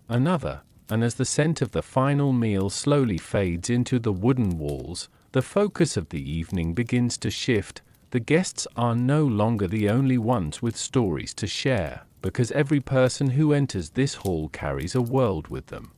another, and as the scent of the final meal slowly fades into the wooden walls, the focus of the evening begins to shift. The guests are no longer the only ones with stories to share, because every person who enters this hall carries a world with them.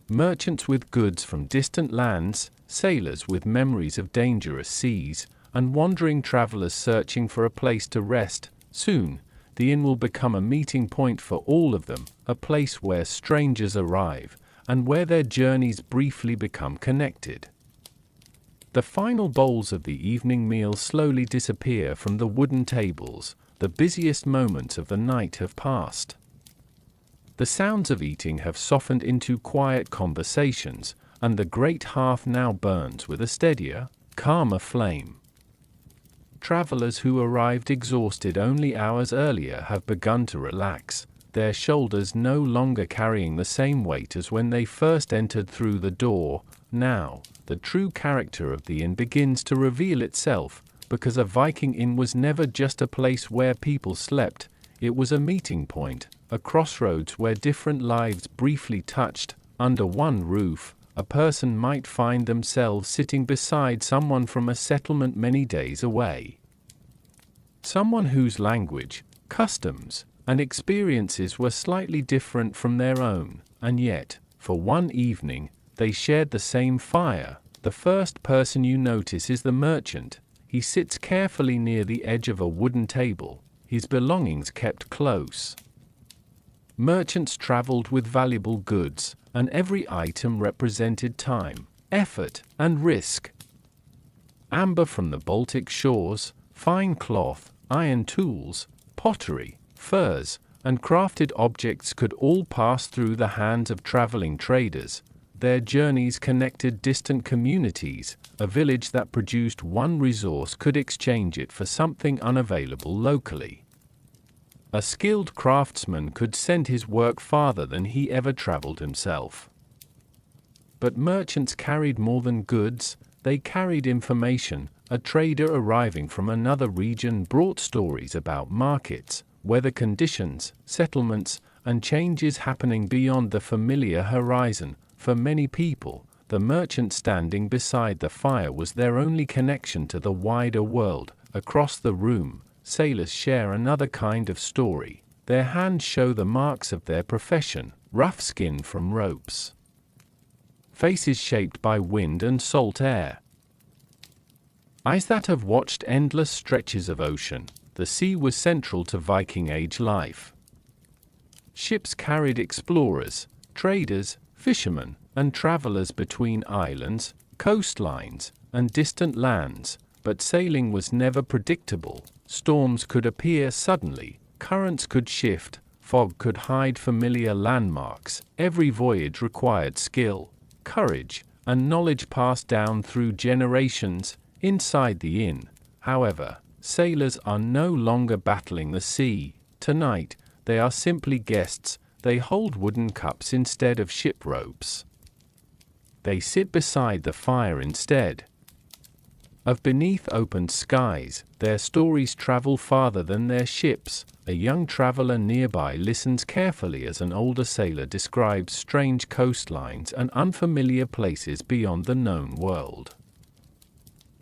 Merchants with goods from distant lands, sailors with memories of dangerous seas, and wandering travelers searching for a place to rest. Soon, the inn will become a meeting point for all of them, a place where strangers arrive, and where their journeys briefly become connected. The final bowls of the evening meal slowly disappear from the wooden tables. The busiest moments of the night have passed. The sounds of eating have softened into quiet conversations, and the great hearth now burns with a steadier, calmer flame. Travelers who arrived exhausted only hours earlier have begun to relax, their shoulders no longer carrying the same weight as when they first entered through the door. Now, the true character of the inn begins to reveal itself, because a Viking inn was never just a place where people slept. It was a meeting point, a crossroads where different lives briefly touched. Under one roof, a person might find themselves sitting beside someone from a settlement many days away. Someone whose language, customs, and experiences were slightly different from their own, and yet, for one evening, they shared the same fire. The first person you notice is the merchant. He sits carefully near the edge of a wooden table, his belongings kept close. Merchants traveled with valuable goods, and every item represented time, effort, and risk. Amber from the Baltic shores, fine cloth, iron tools, pottery, furs, and crafted objects could all pass through the hands of traveling traders. Their journeys connected distant communities. A village that produced one resource could exchange it for something unavailable locally. A skilled craftsman could send his work farther than he ever traveled himself. But merchants carried more than goods, they carried information. A trader arriving from another region brought stories about markets, weather conditions, settlements, and changes happening beyond the familiar horizon. For many people, the merchant standing beside the fire was their only connection to the wider world. Across the room, sailors share another kind of story. Their hands show the marks of their profession, rough skin from ropes, faces shaped by wind and salt air, eyes that have watched endless stretches of ocean. The sea was central to Viking Age life. Ships carried explorers, traders, fishermen, and travelers between islands, coastlines, and distant lands, but sailing was never predictable. Storms could appear suddenly, currents could shift, fog could hide familiar landmarks. Every voyage required skill, courage, and knowledge passed down through generations. Inside the inn, however, sailors are no longer battling the sea. Tonight, they are simply guests. They hold wooden cups instead of ship ropes. They sit beside the fire instead. Of beneath open skies, their stories travel farther than their ships. A young traveler nearby listens carefully as an older sailor describes strange coastlines and unfamiliar places beyond the known world.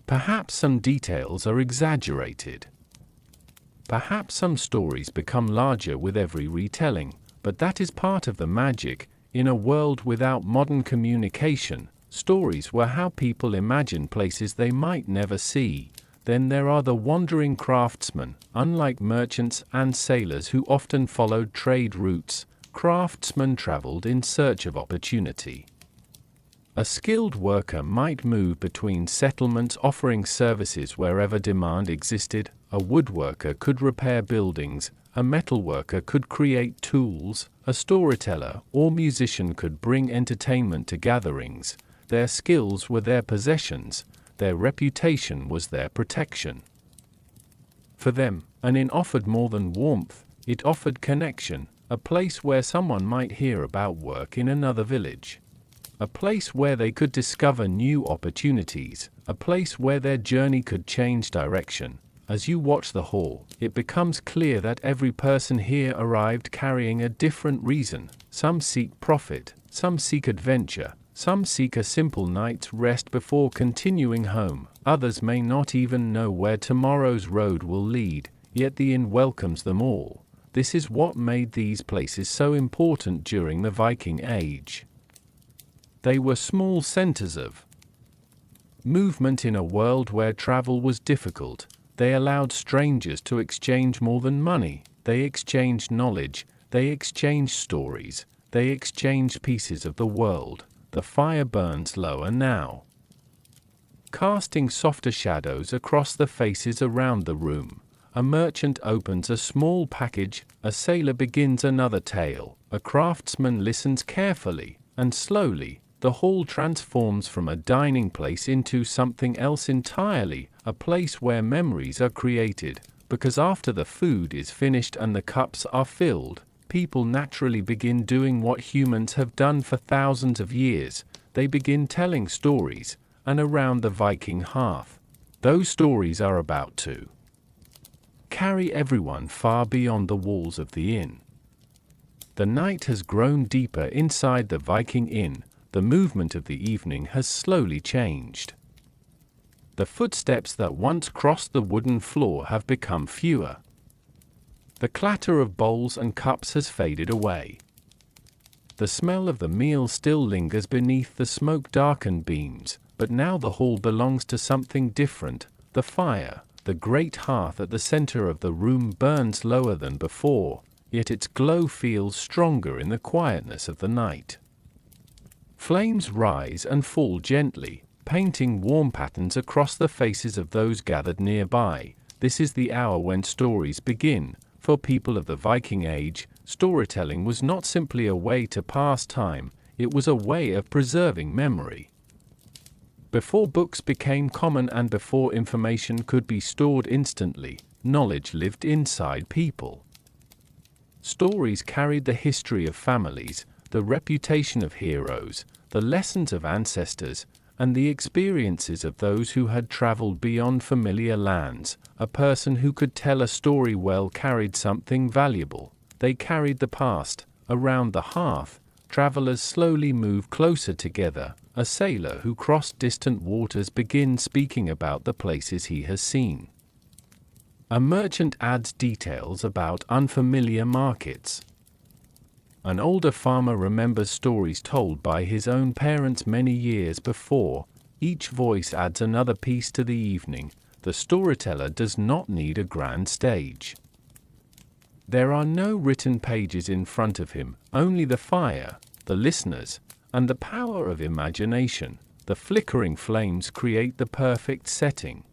Perhaps some details are exaggerated. Perhaps some stories become larger with every retelling, but that is part of the magic. In a world without modern communication, stories were how people imagine places they might never see. Then there are the wandering craftsmen. Unlike merchants and sailors who often followed trade routes, craftsmen traveled in search of opportunity. A skilled worker might move between settlements offering services wherever demand existed. A woodworker could repair buildings, a metalworker could create tools, a storyteller or musician could bring entertainment to gatherings. Their skills were their possessions, their reputation was their protection. For them, an inn offered more than warmth, it offered connection, a place where someone might hear about work in another village. A place where they could discover new opportunities, a place where their journey could change direction. As you watch the hall, it becomes clear that every person here arrived carrying a different reason. Some seek profit, some seek adventure, some seek a simple night's rest before continuing home. Others may not even know where tomorrow's road will lead, yet the inn welcomes them all. This is what made these places so important during the Viking Age. They were small centers of movement in a world where travel was difficult. They allowed strangers to exchange more than money. They exchanged knowledge. They exchanged stories. They exchanged pieces of the world. The fire burns lower now, casting softer shadows across the faces around the room. A merchant opens a small package. A sailor begins another tale. A craftsman listens carefully, and slowly, the hall transforms from a dining place into something else entirely, a place where memories are created, because after the food is finished and the cups are filled, people naturally begin doing what humans have done for thousands of years. They begin telling stories, and around the Viking hearth, those stories are about to carry everyone far beyond the walls of the inn. The night has grown deeper inside the Viking inn. The movement of the evening has slowly changed. The footsteps that once crossed the wooden floor have become fewer. The clatter of bowls and cups has faded away. The smell of the meal still lingers beneath the smoke-darkened beams, but now the hall belongs to something different. The fire, the great hearth at the center of the room, burns lower than before, yet its glow feels stronger in the quietness of the night. Flames rise and fall gently, painting warm patterns across the faces of those gathered nearby. This is the hour when stories begin. For people of the Viking Age, storytelling was not simply a way to pass time, it was a way of preserving memory. Before books became common and before information could be stored instantly, knowledge lived inside people. Stories carried the history of families, the reputation of heroes, the lessons of ancestors, and the experiences of those who had traveled beyond familiar lands. A person who could tell a story well carried something valuable. They carried the past. Around the hearth, travelers slowly move closer together. A sailor who crossed distant waters begins speaking about the places he has seen. A merchant adds details about unfamiliar markets. An older farmer remembers stories told by his own parents many years before. Each voice adds another piece to the evening. The storyteller does not need a grand stage. There are no written pages in front of him, only the fire, the listeners, and the power of imagination. The flickering flames create the perfect setting.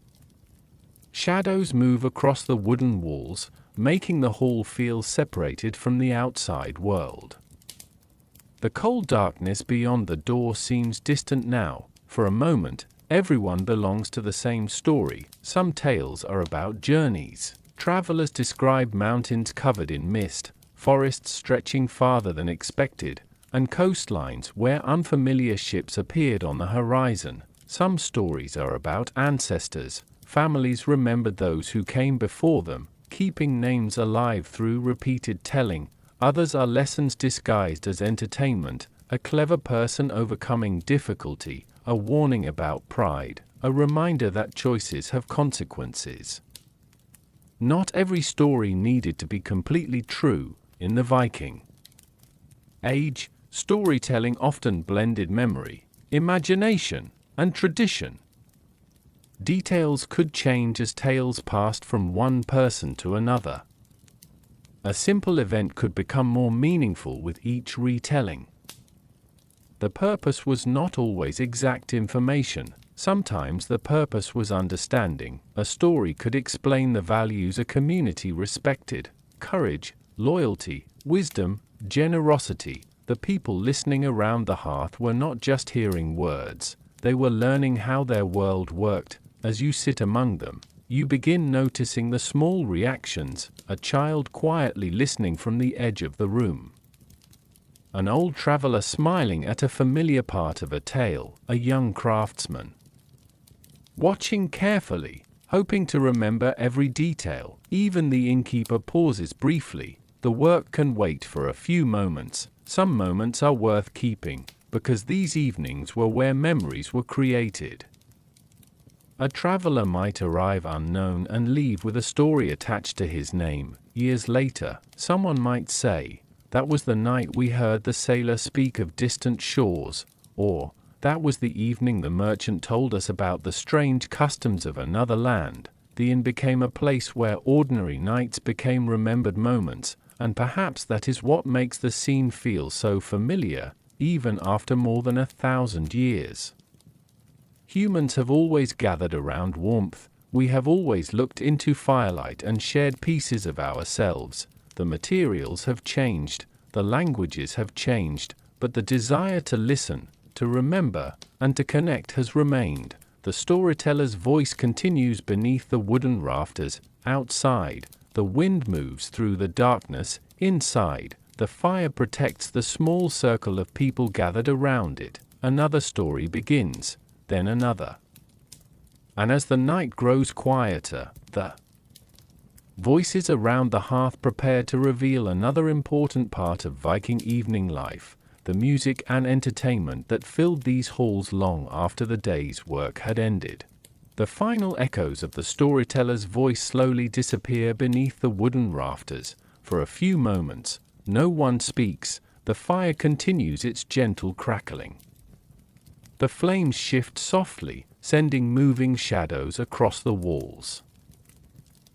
Shadows move across the wooden walls, making the hall feel separated from the outside world. The cold darkness beyond the door seems distant now. For a moment, everyone belongs to the same story. Some tales are about journeys. Travelers describe mountains covered in mist, forests stretching farther than expected, and coastlines where unfamiliar ships appeared on the horizon. Some stories are about ancestors. Families remembered those who came before them, keeping names alive through repeated telling. Others are lessons disguised as entertainment, a clever person overcoming difficulty, a warning about pride, a reminder that choices have consequences. Not every story needed to be completely true. In the Viking Age, storytelling often blended memory, imagination, and tradition. Details could change as tales passed from one person to another. A simple event could become more meaningful with each retelling. The purpose was not always exact information. Sometimes the purpose was understanding. A story could explain the values a community respected: courage, loyalty, wisdom, generosity. The people listening around the hearth were not just hearing words, they were learning how their world worked. As you sit among them, you begin noticing the small reactions: a child quietly listening from the edge of the room, an old traveler smiling at a familiar part of a tale, a young craftsman watching carefully, hoping to remember every detail. Even the innkeeper pauses briefly. The work can wait for a few moments. Some moments are worth keeping, because these evenings were where memories were created. A traveler might arrive unknown and leave with a story attached to his name. Years later, someone might say, "That was the night we heard the sailor speak of distant shores," or "That was the evening the merchant told us about the strange customs of another land." The inn became a place where ordinary nights became remembered moments, and perhaps that is what makes the scene feel so familiar, even after more than 1,000 years. Humans have always gathered around warmth. We have always looked into firelight and shared pieces of ourselves. The materials have changed, the languages have changed, but the desire to listen, to remember, and to connect has remained. The storyteller's voice continues beneath the wooden rafters. Outside, the wind moves through the darkness. Inside, the fire protects the small circle of people gathered around it. Another story begins, then another. And as the night grows quieter, the voices around the hearth prepare to reveal another important part of Viking evening life: the music and entertainment that filled these halls long after the day's work had ended. The final echoes of the storyteller's voice slowly disappear beneath the wooden rafters. For a few moments, no one speaks. The fire continues its gentle crackling. The flames shift softly, sending moving shadows across the walls.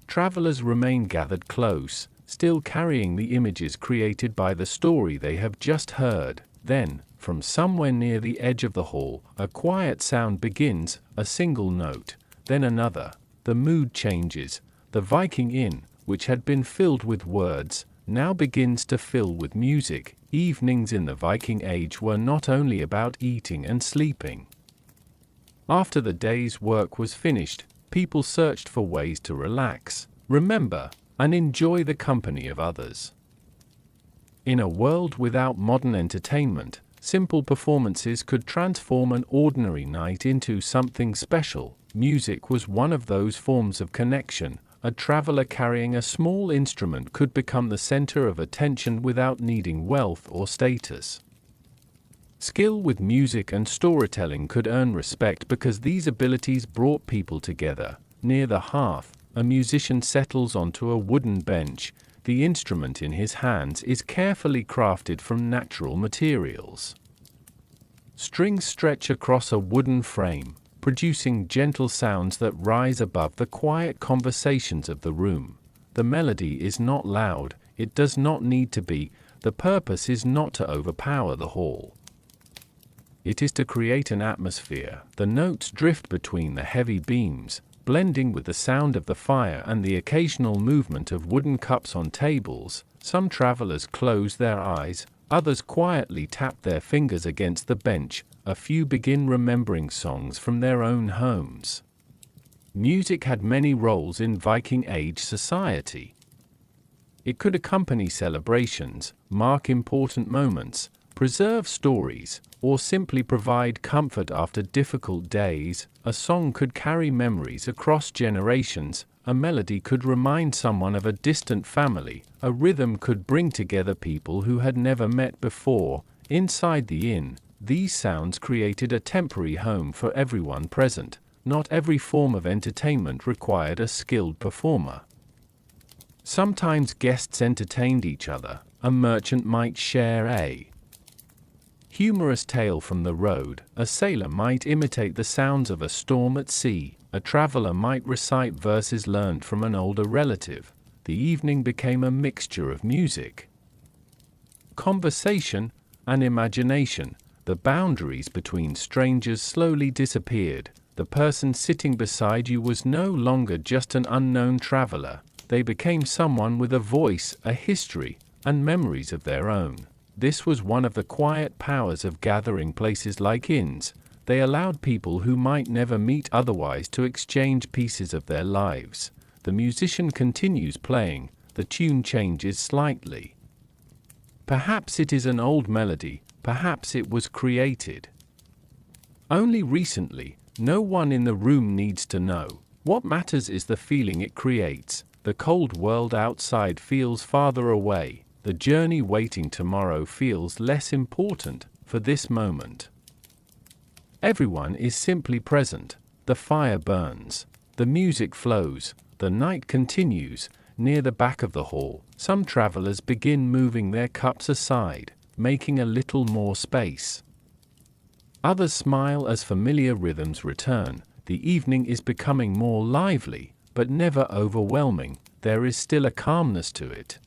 Travelers remain gathered close, still carrying the images created by the story they have just heard. Then, from somewhere near the edge of the hall, a quiet sound begins, a single note, then another. The mood changes. The Viking inn, which had been filled with words, now begins to fill with music. Evenings in the Viking Age were not only about eating and sleeping. After the day's work was finished, people searched for ways to relax, remember, and enjoy the company of others. In a world without modern entertainment, simple performances could transform an ordinary night into something special. Music was one of those forms of connection. A traveler carrying a small instrument could become the center of attention without needing wealth or status. Skill with music and storytelling could earn respect because these abilities brought people together. Near the hearth, a musician settles onto a wooden bench. The instrument in his hands is carefully crafted from natural materials. Strings stretch across a wooden frame, producing gentle sounds that rise above the quiet conversations of the room. The melody is not loud, it does not need to be. The purpose is not to overpower the hall. It is to create an atmosphere. The notes drift between the heavy beams, blending with the sound of the fire and the occasional movement of wooden cups on tables. Some travelers close their eyes, others quietly tap their fingers against the bench. A few begin remembering songs from their own homes. Music had many roles in Viking Age society. It could accompany celebrations, mark important moments, preserve stories, or simply provide comfort after difficult days. A song could carry memories across generations, a melody could remind someone of a distant family, a rhythm could bring together people who had never met before. Inside the inn, these sounds created a temporary home for everyone present. Not every form of entertainment required a skilled performer. Sometimes guests entertained each other. A merchant might share a humorous tale from the road, a sailor might imitate the sounds of a storm at sea, a traveler might recite verses learned from an older relative. The evening became a mixture of music, conversation, and imagination. The boundaries between strangers slowly disappeared. The person sitting beside you was no longer just an unknown traveler. They became someone with a voice, a history, and memories of their own. This was one of the quiet powers of gathering places like inns. They allowed people who might never meet otherwise to exchange pieces of their lives. The musician continues playing, the tune changes slightly. Perhaps it is an old melody, perhaps it was created only recently. No one in the room needs to know. What matters is the feeling it creates. The cold world outside feels farther away. The journey waiting tomorrow feels less important for this moment. Everyone is simply present. The fire burns. The music flows. The night continues. Near the back of the hall, some travelers begin moving their cups aside, making a little more space. Others smile as familiar rhythms return. The evening is becoming more lively, but never overwhelming. There is still a calmness to it.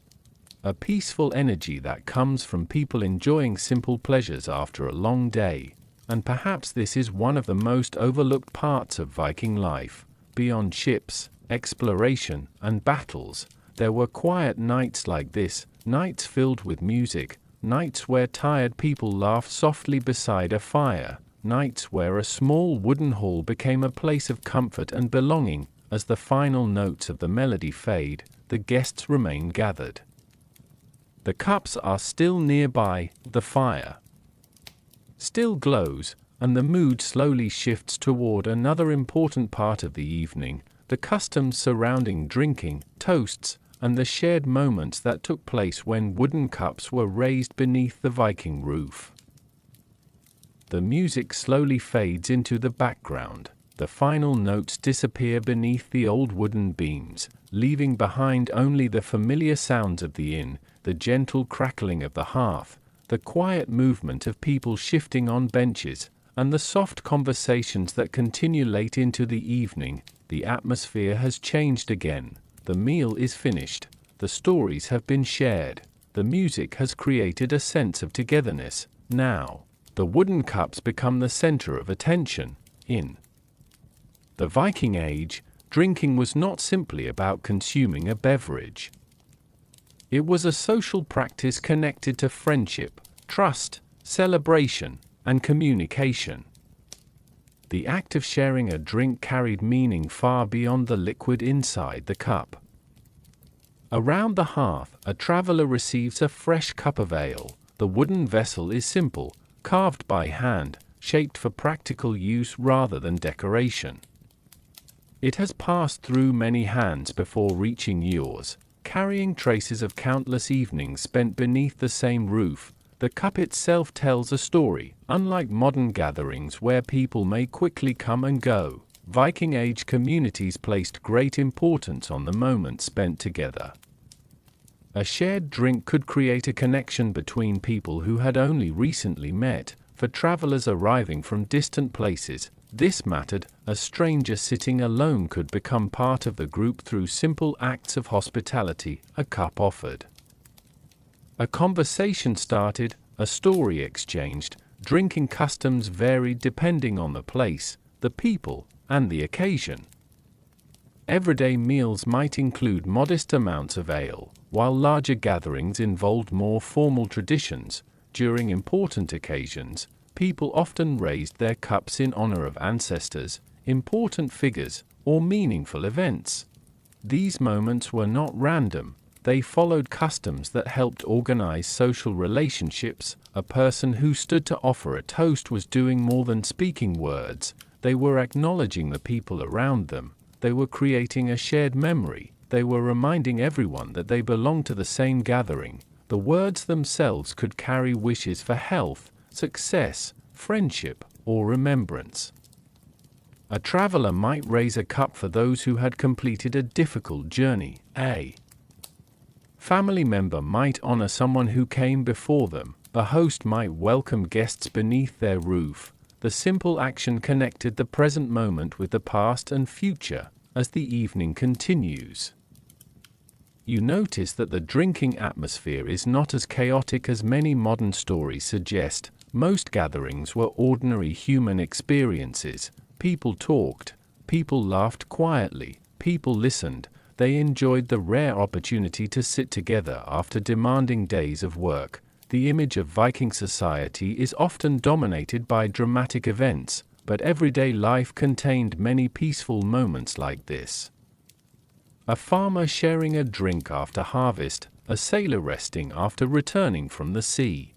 A peaceful energy that comes from people enjoying simple pleasures after a long day. And perhaps this is one of the most overlooked parts of Viking life. Beyond ships, exploration, and battles, there were quiet nights like this, nights filled with music, nights where tired people laughed softly beside a fire, nights where a small wooden hall became a place of comfort and belonging. As the final notes of the melody fade, the guests remain gathered. The cups are still nearby, the fire still glows, and the mood slowly shifts toward another important part of the evening, the customs surrounding drinking, toasts, and the shared moments that took place when wooden cups were raised beneath the Viking roof. The music slowly fades into the background. The final notes disappear beneath the old wooden beams, leaving behind only the familiar sounds of the inn, the gentle crackling of the hearth, the quiet movement of people shifting on benches, and the soft conversations that continue late into the evening. The atmosphere has changed again. The meal is finished. The stories have been shared. The music has created a sense of togetherness. Now, the wooden cups become the center of attention. In the Viking Age, drinking was not simply about consuming a beverage. It was a social practice connected to friendship, trust, celebration, and communication. The act of sharing a drink carried meaning far beyond the liquid inside the cup. Around the hearth, a traveler receives a fresh cup of ale. The wooden vessel is simple, carved by hand, shaped for practical use rather than decoration. It has passed through many hands before reaching yours, carrying traces of countless evenings spent beneath the same roof. The cup itself tells a story. Unlike modern gatherings where people may quickly come and go, Viking Age communities placed great importance on the moments spent together. A shared drink could create a connection between people who had only recently met. For travelers arriving from distant places, this mattered. A stranger sitting alone could become part of the group through simple acts of hospitality. A cup offered, a conversation started, a story exchanged. Drinking customs varied depending on the place, the people, and the occasion. Everyday meals might include modest amounts of ale, while larger gatherings involved more formal traditions. During important occasions, people often raised their cups in honor of ancestors, important figures, or meaningful events. These moments were not random. They followed customs that helped organize social relationships. A person who stood to offer a toast was doing more than speaking words. They were acknowledging the people around them. They were creating a shared memory. They were reminding everyone that they belonged to the same gathering. The words themselves could carry wishes for health, success, friendship, or remembrance. A traveler might raise a cup for those who had completed a difficult journey. A family member might honor someone who came before them. A host might welcome guests beneath their roof. The simple action connected the present moment with the past and future. As the evening continues, you notice that the drinking atmosphere is not as chaotic as many modern stories suggest. Most gatherings were ordinary human experiences. People talked, people laughed quietly, people listened. They enjoyed the rare opportunity to sit together after demanding days of work. The image of Viking society is often dominated by dramatic events, but everyday life contained many peaceful moments like this. A farmer sharing a drink after harvest, a sailor resting after returning from the sea.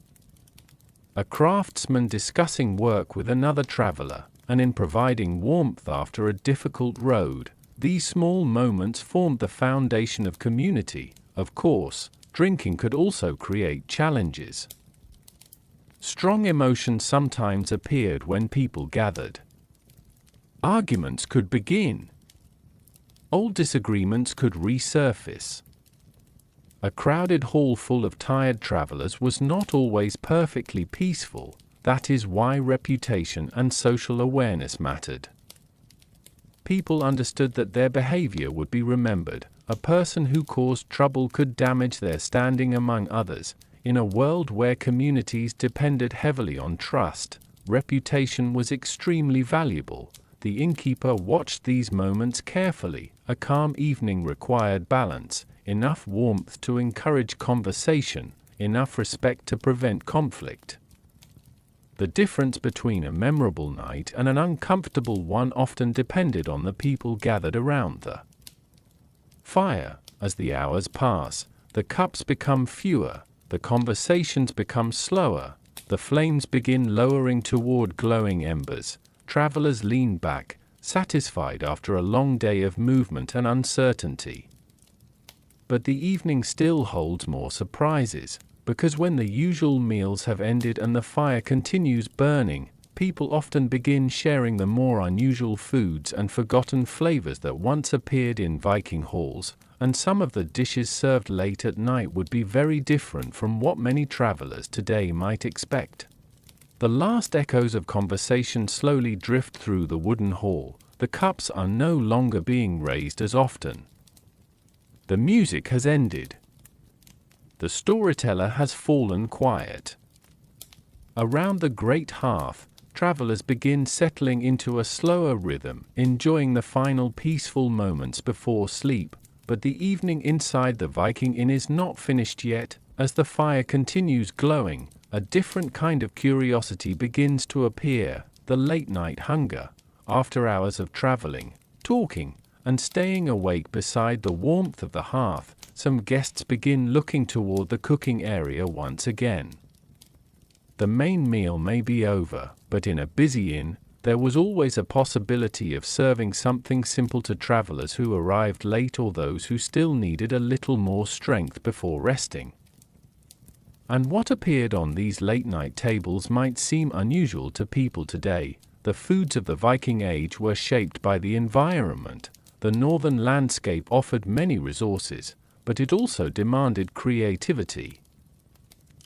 A craftsman discussing work with another traveler, and in providing warmth after a difficult road. These small moments formed the foundation of community. Of course, drinking could also create challenges. Strong emotions sometimes appeared when people gathered. Arguments could begin. Old disagreements could resurface. A crowded hall full of tired travelers was not always perfectly peaceful. That is why reputation and social awareness mattered. People understood that their behavior would be remembered. A person who caused trouble could damage their standing among others. In a world where communities depended heavily on trust, reputation was extremely valuable. The innkeeper watched these moments carefully. A calm evening required balance, enough warmth to encourage conversation, enough respect to prevent conflict. The difference between a memorable night and an uncomfortable one often depended on the people gathered around the fire. As the hours pass, the cups become fewer, the conversations become slower, the flames begin lowering toward glowing embers. Travelers lean back, satisfied after a long day of movement and uncertainty. But the evening still holds more surprises, because when the usual meals have ended and the fire continues burning, people often begin sharing the more unusual foods and forgotten flavors that once appeared in Viking halls, and some of the dishes served late at night would be very different from what many travelers today might expect. The last echoes of conversation slowly drift through the wooden hall. The cups are no longer being raised as often. The music has ended. The storyteller has fallen quiet. Around the great hearth, travelers begin settling into a slower rhythm, enjoying the final peaceful moments before sleep. But the evening inside the Viking Inn is not finished yet. As the fire continues glowing, a different kind of curiosity begins to appear, the late-night hunger. After hours of traveling, talking, and staying awake beside the warmth of the hearth, some guests begin looking toward the cooking area once again. The main meal may be over, but in a busy inn, there was always a possibility of serving something simple to travelers who arrived late or those who still needed a little more strength before resting. And what appeared on these late-night tables might seem unusual to people today. The foods of the Viking Age were shaped by the environment. The northern landscape offered many resources, but it also demanded creativity.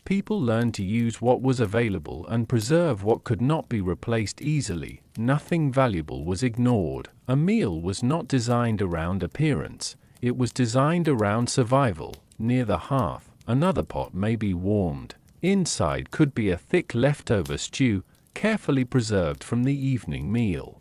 People learned to use what was available and preserve what could not be replaced easily. Nothing valuable was ignored. A meal was not designed around appearance, it was designed around survival. Near the hearth, another pot may be warmed. Inside could be a thick leftover stew, carefully preserved from the evening meal.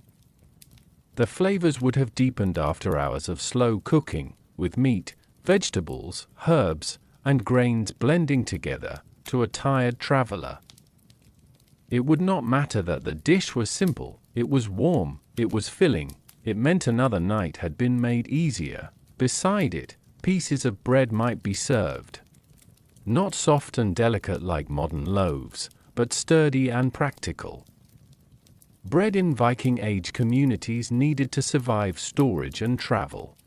The flavors would have deepened after hours of slow cooking, with meat, vegetables, herbs, and grains blending together. To a tired traveler, it would not matter that the dish was simple. It was warm, it was filling, it meant another night had been made easier. Beside it, pieces of bread might be served. Not soft and delicate like modern loaves, but sturdy and practical. Bread in Viking Age communities needed to survive storage and travel.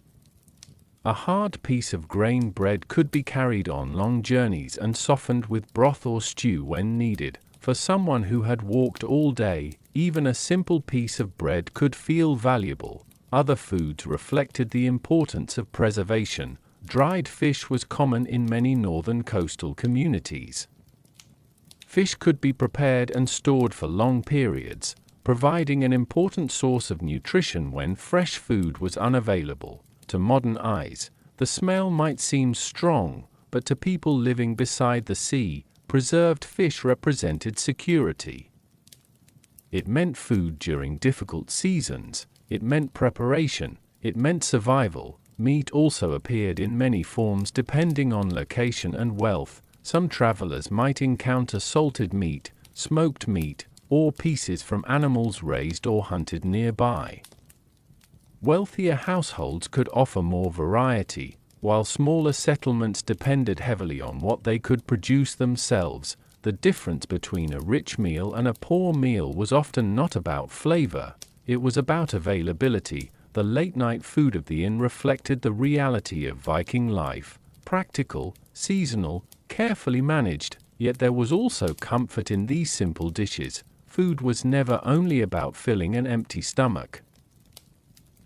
A hard piece of grain bread could be carried on long journeys and softened with broth or stew when needed. For someone who had walked all day, even a simple piece of bread could feel valuable. Other foods reflected the importance of preservation. Dried fish was common in many northern coastal communities. Fish could be prepared and stored for long periods, providing an important source of nutrition when fresh food was unavailable. To modern eyes, the smell might seem strong, but to people living beside the sea, preserved fish represented security. It meant food during difficult seasons, it meant preparation, it meant survival. Meat also appeared in many forms depending on location and wealth. Some travelers might encounter salted meat, smoked meat, or pieces from animals raised or hunted nearby. Wealthier households could offer more variety, while smaller settlements depended heavily on what they could produce themselves. The difference between a rich meal and a poor meal was often not about flavor, it was about availability. The late-night food of the inn reflected the reality of Viking life, practical, seasonal, carefully managed, yet there was also comfort in these simple dishes. Food was never only about filling an empty stomach.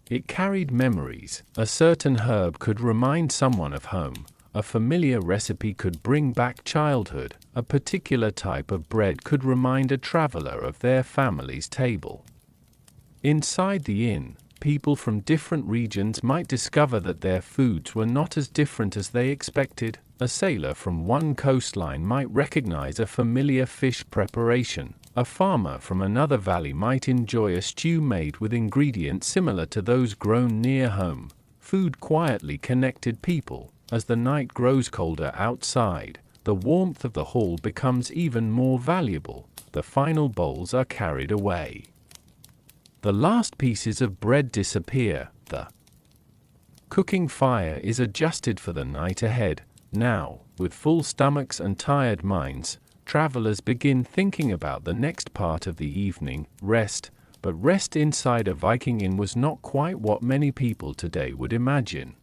It carried memories. A certain herb could remind someone of home. A familiar recipe could bring back childhood. A particular type of bread could remind a traveler of their family's table. Inside the inn, people from different regions might discover that their foods were not as different as they expected. A sailor from one coastline might recognize a familiar fish preparation. A farmer from another valley might enjoy a stew made with ingredients similar to those grown near home. Food quietly connected people. As the night grows colder outside, the warmth of the hall becomes even more valuable. The final bowls are carried away. The last pieces of bread disappear. The cooking fire is adjusted for the night ahead. Now, with full stomachs and tired minds, travelers begin thinking about the next part of the evening, rest. But rest inside a Viking inn was not quite what many people today would imagine.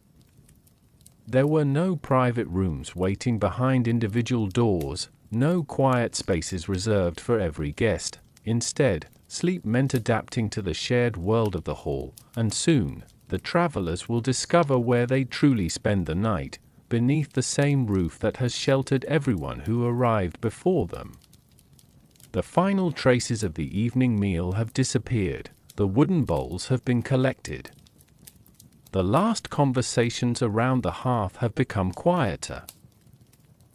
There were no private rooms waiting behind individual doors, no quiet spaces reserved for every guest. Instead, sleep meant adapting to the shared world of the hall, and soon, the travelers will discover where they truly spend the night, beneath the same roof that has sheltered everyone who arrived before them. The final traces of the evening meal have disappeared. The wooden bowls have been collected. The last conversations around the hearth have become quieter.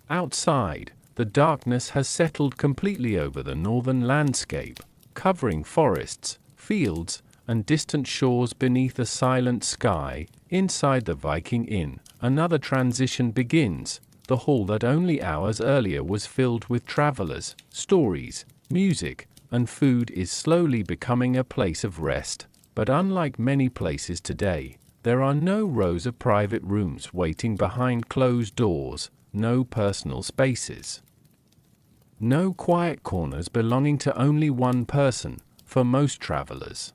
Outside, the darkness has settled completely over the northern landscape, covering forests, fields, and distant shores beneath a silent sky. Inside the Viking inn, another transition begins. The hall that only hours earlier was filled with travelers, stories, music, and food is slowly becoming a place of rest. But unlike many places today, there are no rows of private rooms waiting behind closed doors, no personal spaces. No quiet corners belonging to only one person, for most travelers.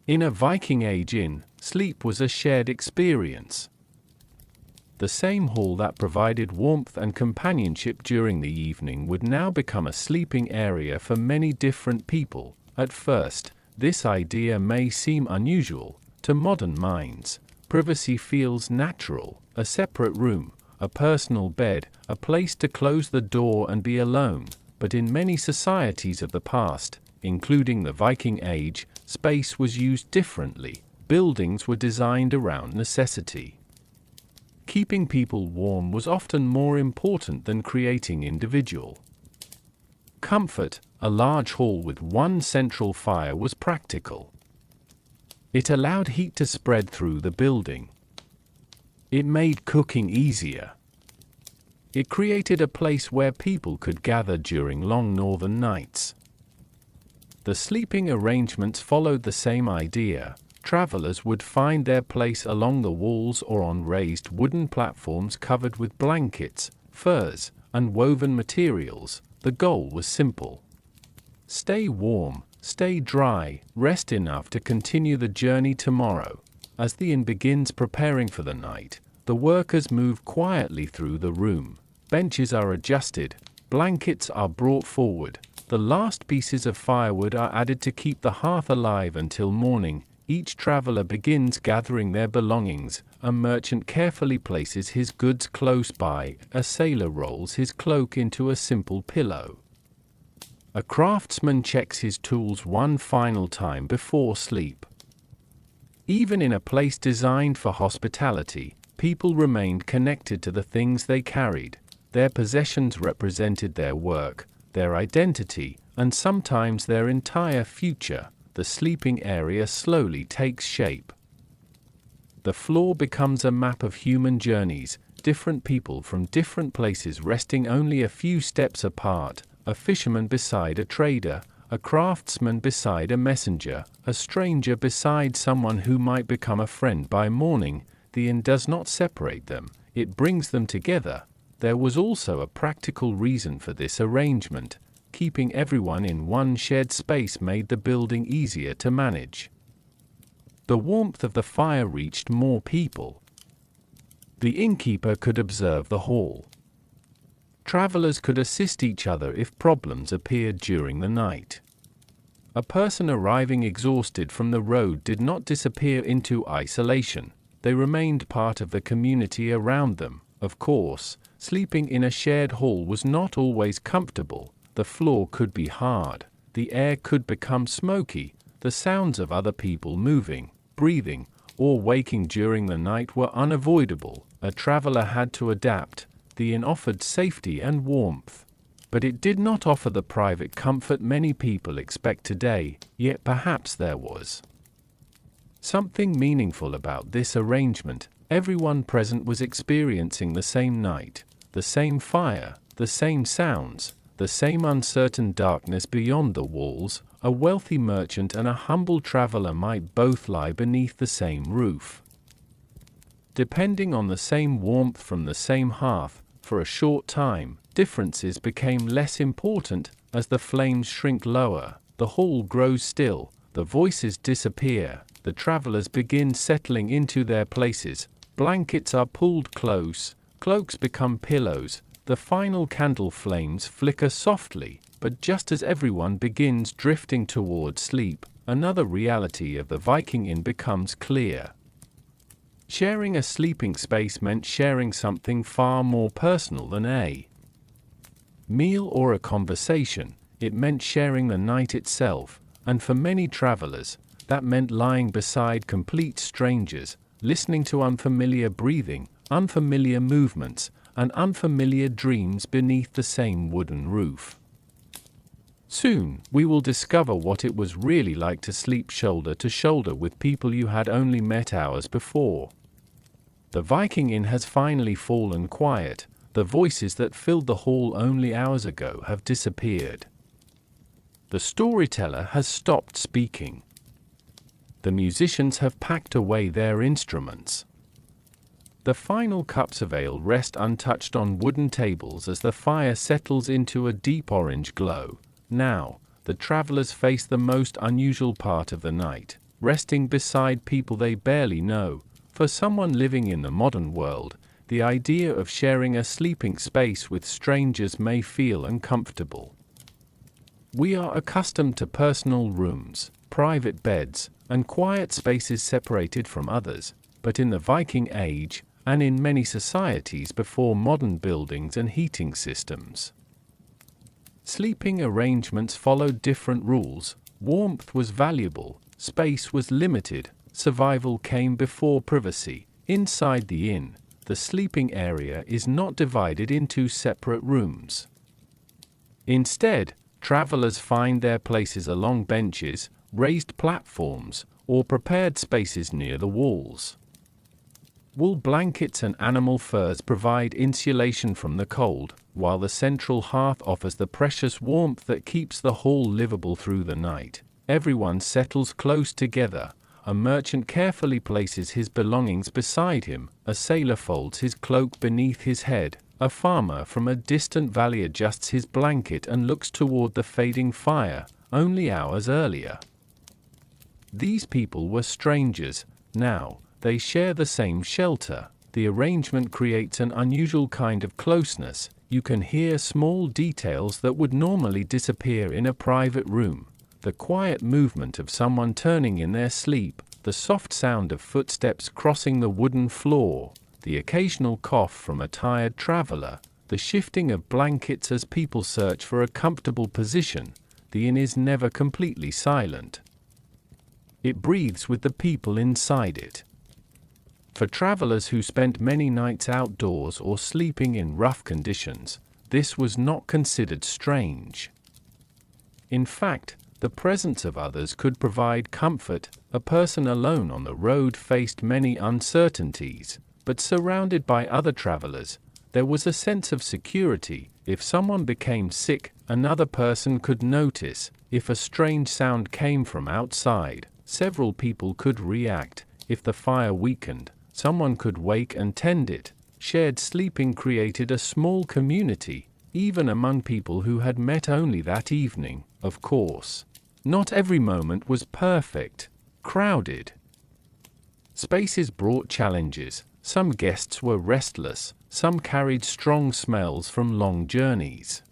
In a Viking Age inn, sleep was a shared experience. The same hall that provided warmth and companionship during the evening would now become a sleeping area for many different people. At first, this idea may seem unusual. To modern minds, privacy feels natural. A separate room, a personal bed, a place to close the door and be alone. But in many societies of the past, including the Viking Age, space was used differently. Buildings were designed around necessity. Keeping people warm was often more important than creating individual comfort. A large hall with one central fire was practical. It allowed heat to spread through the building. It made cooking easier. It created a place where people could gather during long northern nights. The sleeping arrangements followed the same idea. travelers would find their place along the walls or on raised wooden platforms covered with blankets, furs, and woven materials. The goal was simple: stay warm, stay dry, rest enough to continue the journey tomorrow. As the inn begins preparing for the night, the workers move quietly through the room. Benches are adjusted, blankets are brought forward, the last pieces of firewood are added to keep the hearth alive until morning. Each traveler begins gathering their belongings. A merchant carefully places his goods close by, a sailor rolls his cloak into a simple pillow. A craftsman checks his tools one final time before sleep. Even in a place designed for hospitality, people remained connected to the things they carried. Their possessions represented their work, their identity, and sometimes their entire future. The sleeping area slowly takes shape. The floor becomes a map of human journeys, different people from different places resting only a few steps apart, a fisherman beside a trader, a craftsman beside a messenger, a stranger beside someone who might become a friend by morning. The inn does not separate them, it brings them together. There was also a practical reason for this arrangement. Keeping everyone in one shared space made the building easier to manage. The warmth of the fire reached more people. The innkeeper could observe the hall. Travelers could assist each other if problems appeared during the night. A person arriving exhausted from the road did not disappear into isolation. They remained part of the community around them. Of course, sleeping in a shared hall was not always comfortable. The floor could be hard, the air could become smoky, the sounds of other people moving, breathing, or waking during the night were unavoidable. A traveler had to adapt. The inn offered safety and warmth, but it did not offer the private comfort many people expect today, yet perhaps there was something meaningful about this arrangement. Everyone present was experiencing the same night, the same fire, the same sounds, the same uncertain darkness beyond the walls. A wealthy merchant and a humble traveler might both lie beneath the same roof, depending on the same warmth from the same hearth. For a short time, differences became less important. As the flames shrink lower, the hall grows still, the voices disappear, the travelers begin settling into their places. Blankets are pulled close, cloaks become pillows. The final candle flames flicker softly, but just as everyone begins drifting toward sleep, another reality of the Viking Inn becomes clear. Sharing a sleeping space meant sharing something far more personal than a meal or a conversation. It meant sharing the night itself, and for many travelers, that meant lying beside complete strangers, listening to unfamiliar breathing, unfamiliar movements, and unfamiliar dreams beneath the same wooden roof. Soon, we will discover what it was really like to sleep shoulder to shoulder with people you had only met hours before. The Viking Inn has finally fallen quiet. The voices that filled the hall only hours ago have disappeared. The storyteller has stopped speaking. The musicians have packed away their instruments. The final cups of ale rest untouched on wooden tables as the fire settles into a deep orange glow. Now, the travelers face the most unusual part of the night, resting beside people they barely know. For someone living in the modern world, the idea of sharing a sleeping space with strangers may feel uncomfortable. We are accustomed to personal rooms, private beds, and quiet spaces separated from others, but in the Viking Age, and in many societies before modern buildings and heating systems, sleeping arrangements followed different rules. Warmth was valuable, space was limited, survival came before privacy. Inside the inn, the sleeping area is not divided into separate rooms. Instead, travelers find their places along benches, raised platforms, or prepared spaces near the walls. Wool blankets and animal furs provide insulation from the cold, while the central hearth offers the precious warmth that keeps the hall livable through the night. Everyone settles close together, A merchant carefully places his belongings beside him, a sailor folds his cloak beneath his head, a farmer from a distant valley adjusts his blanket and looks toward the fading fire, only hours earlier. These people were strangers. Now, they share the same shelter. The arrangement creates an unusual kind of closeness. You can hear small details that would normally disappear in a private room. The quiet movement of someone turning in their sleep, the soft sound of footsteps crossing the wooden floor, the occasional cough from a tired traveler, the shifting of blankets as people search for a comfortable position. The inn is never completely silent. It breathes with the people inside it. For travelers who spent many nights outdoors or sleeping in rough conditions, this was not considered strange. In fact, the presence of others could provide comfort. A person alone on the road faced many uncertainties, but surrounded by other travelers, there was a sense of security. If someone became sick, another person could notice. If a strange sound came from outside, several people could react. If the fire weakened, someone could wake and tend it. Shared sleeping created a small community, even among people who had met only that evening. Of course, not every moment was perfect. Crowded spaces brought challenges. Some guests were restless, some carried strong smells from long journeys.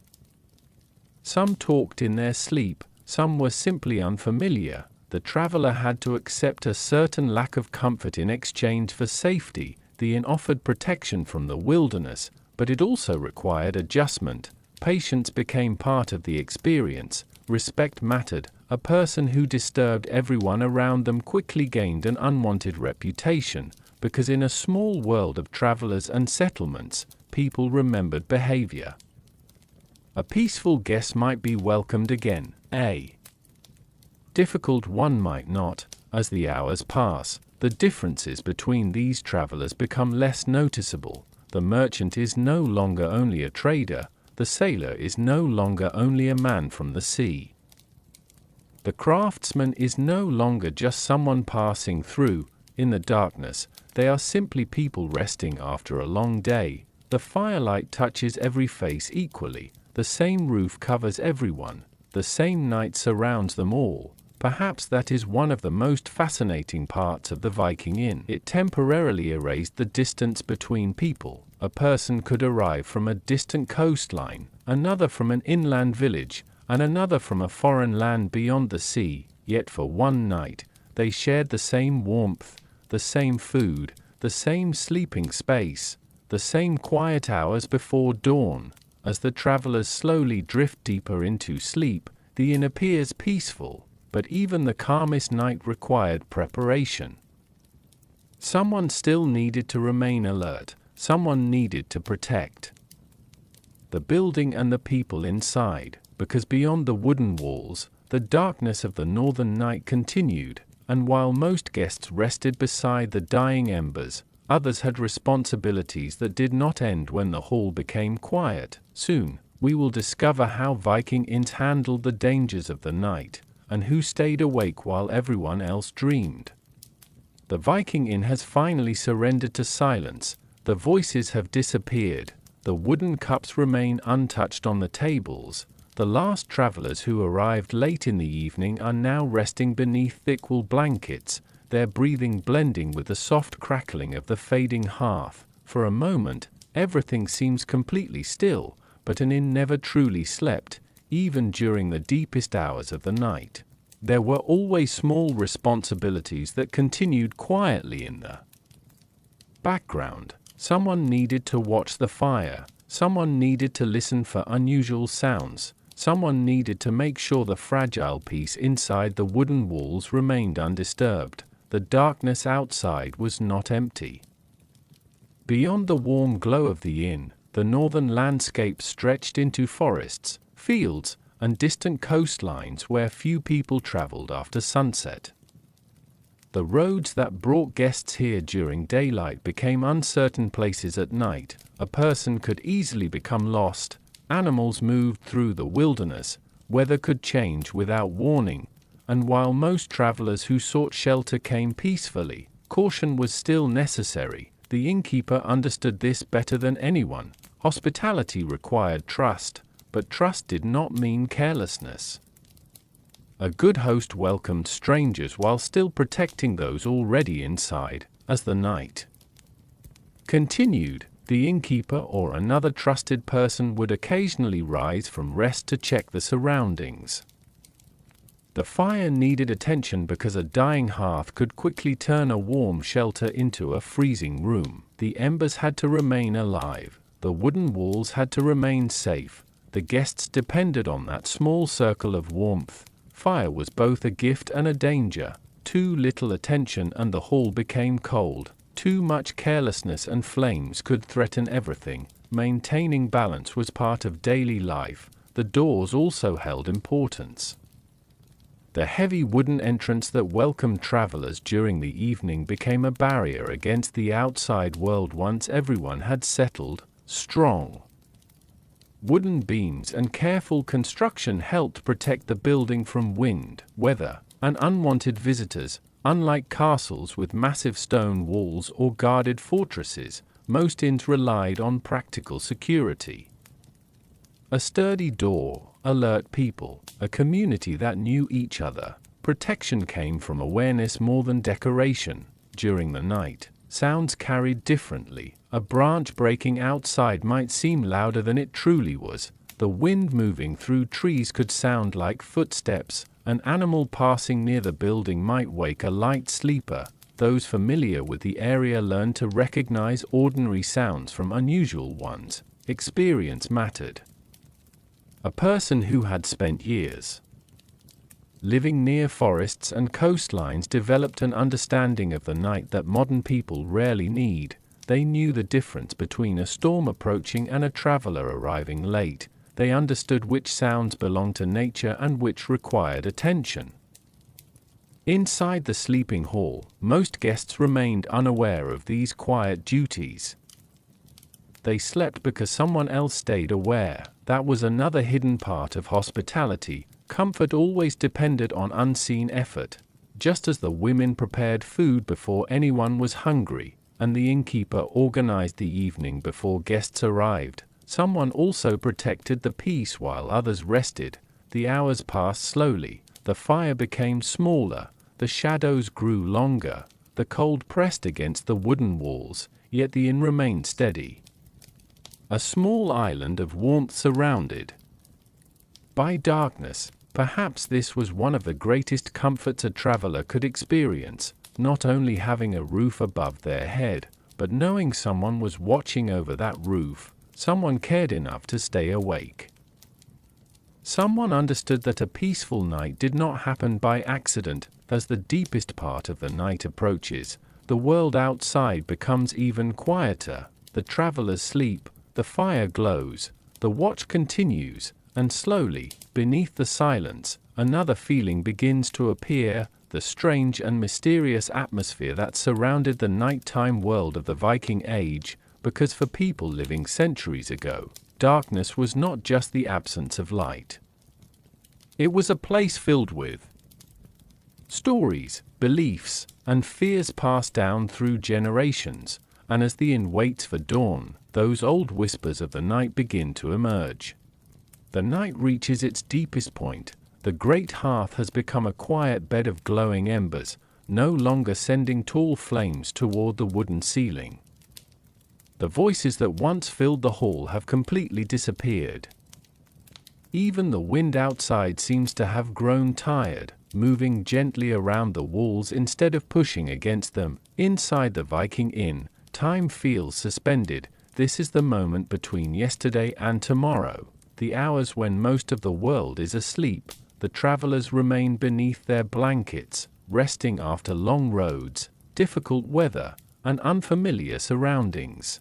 Some talked in their sleep, some were simply unfamiliar. The traveler had to accept a certain lack of comfort in exchange for safety. The inn offered protection from the wilderness, but it also required adjustment. Patience became part of the experience. Respect mattered. A person who disturbed everyone around them quickly gained an unwanted reputation, because in a small world of travelers and settlements, people remembered behavior. A peaceful guest might be welcomed again. A difficult one might not. As the hours pass, the differences between these travelers become less noticeable. The merchant is no longer only a trader. The sailor is no longer only a man from the sea. The craftsman is no longer just someone passing through. In the darkness, they are simply people resting after a long day. The firelight touches every face equally. The same roof covers everyone. The same night surrounds them all. Perhaps that is one of the most fascinating parts of the Viking Inn. It temporarily erased the distance between people. A person could arrive from a distant coastline, another from an inland village, and another from a foreign land beyond the sea, yet for one night, they shared the same warmth, the same food, the same sleeping space, the same quiet hours before dawn. As the travelers slowly drift deeper into sleep, the inn appears peaceful, but even the calmest night required preparation. Someone still needed to remain alert. Someone needed to protect the building and the people inside, because beyond the wooden walls, the darkness of the northern night continued, and while most guests rested beside the dying embers, others had responsibilities that did not end when the hall became quiet. Soon, we will discover how Viking inns handled the dangers of the night, and who stayed awake while everyone else dreamed. The Viking inn has finally surrendered to silence. The voices have disappeared. The wooden cups remain untouched on the tables. The last travelers who arrived late in the evening are now resting beneath thick wool blankets, their breathing blending with the soft crackling of the fading hearth. For a moment, everything seems completely still, but an inn never truly slept, even during the deepest hours of the night. There were always small responsibilities that continued quietly in the background. Someone needed to watch the fire. Someone needed to listen for unusual sounds. Someone needed to make sure the fragile peace inside the wooden walls remained undisturbed. The darkness outside was not empty. Beyond the warm glow of the inn, the northern landscape stretched into forests, fields, and distant coastlines where few people traveled after sunset. The roads that brought guests here during daylight became uncertain places at night. A person could easily become lost. Animals moved through the wilderness. Weather could change without warning. and while most travelers who sought shelter came peacefully, caution was still necessary. The innkeeper understood this better than anyone. Hospitality required trust, but trust did not mean carelessness. A good host welcomed strangers while still protecting those already inside. As the night continued, the innkeeper or another trusted person would occasionally rise from rest to check the surroundings. The fire needed attention because a dying hearth could quickly turn a warm shelter into a freezing room. The embers had to remain alive. The wooden walls had to remain safe. The guests depended on that small circle of warmth. Fire was both a gift and a danger. Too little attention and the hall became cold. Too much carelessness and flames could threaten everything. Maintaining balance was part of daily life. The doors also held importance. The heavy wooden entrance that welcomed travelers during the evening became a barrier against the outside world once everyone had settled. Strong wooden beams and careful construction helped protect the building from wind, weather, and unwanted visitors. Unlike castles with massive stone walls or guarded fortresses, most inns relied on practical security. A sturdy door, alert people, a community that knew each other. Protection came from awareness more than decoration. During the night, sounds carried differently. A branch breaking outside might seem louder than it truly was. The wind moving through trees could sound like footsteps. An animal passing near the building might wake a light sleeper. Those familiar with the area learned to recognize ordinary sounds from unusual ones. Experience mattered. A person who had spent years living near forests and coastlines developed an understanding of the night that modern people rarely need. They knew the difference between a storm approaching and a traveler arriving late. They understood which sounds belonged to nature and which required attention. Inside the sleeping hall, most guests remained unaware of these quiet duties. They slept because someone else stayed aware. That was another hidden part of hospitality. Comfort always depended on unseen effort. Just as the women prepared food before anyone was hungry, and the innkeeper organized the evening before guests arrived, someone also protected the peace while others rested. The hours passed slowly. The fire became smaller. The shadows grew longer. The cold pressed against the wooden walls, yet the inn remained steady. A small island of warmth surrounded by darkness. Perhaps this was one of the greatest comforts a traveler could experience, not only having a roof above their head, but knowing someone was watching over that roof. Someone cared enough to stay awake. Someone understood that a peaceful night did not happen by accident. As the deepest part of the night approaches, the world outside becomes even quieter. The travelers sleep, the fire glows, the watch continues, and slowly, beneath the silence, another feeling begins to appear, the strange and mysterious atmosphere that surrounded the nighttime world of the Viking Age, because for people living centuries ago, darkness was not just the absence of light. It was a place filled with stories, beliefs, and fears passed down through generations, and as the inn waits for dawn, those old whispers of the night begin to emerge. The night reaches its deepest point. The great hearth has become a quiet bed of glowing embers, no longer sending tall flames toward the wooden ceiling. The voices that once filled the hall have completely disappeared. Even the wind outside seems to have grown tired, moving gently around the walls instead of pushing against them. Inside the Viking Inn, time feels suspended. This is the moment between yesterday and tomorrow, the hours when most of the world is asleep. The travelers remain beneath their blankets, resting after long roads, difficult weather, and unfamiliar surroundings.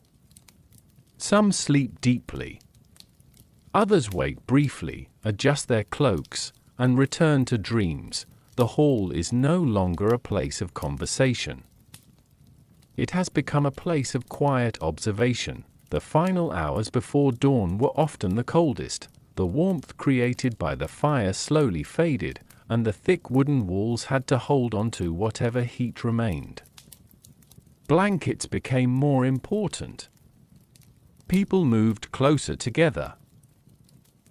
Some sleep deeply. Others wake briefly, adjust their cloaks, and return to dreams. The hall is no longer a place of conversation. It has become a place of quiet observation. The final hours before dawn were often the coldest. The warmth created by the fire slowly faded, and the thick wooden walls had to hold onto whatever heat remained. Blankets became more important. People moved closer together.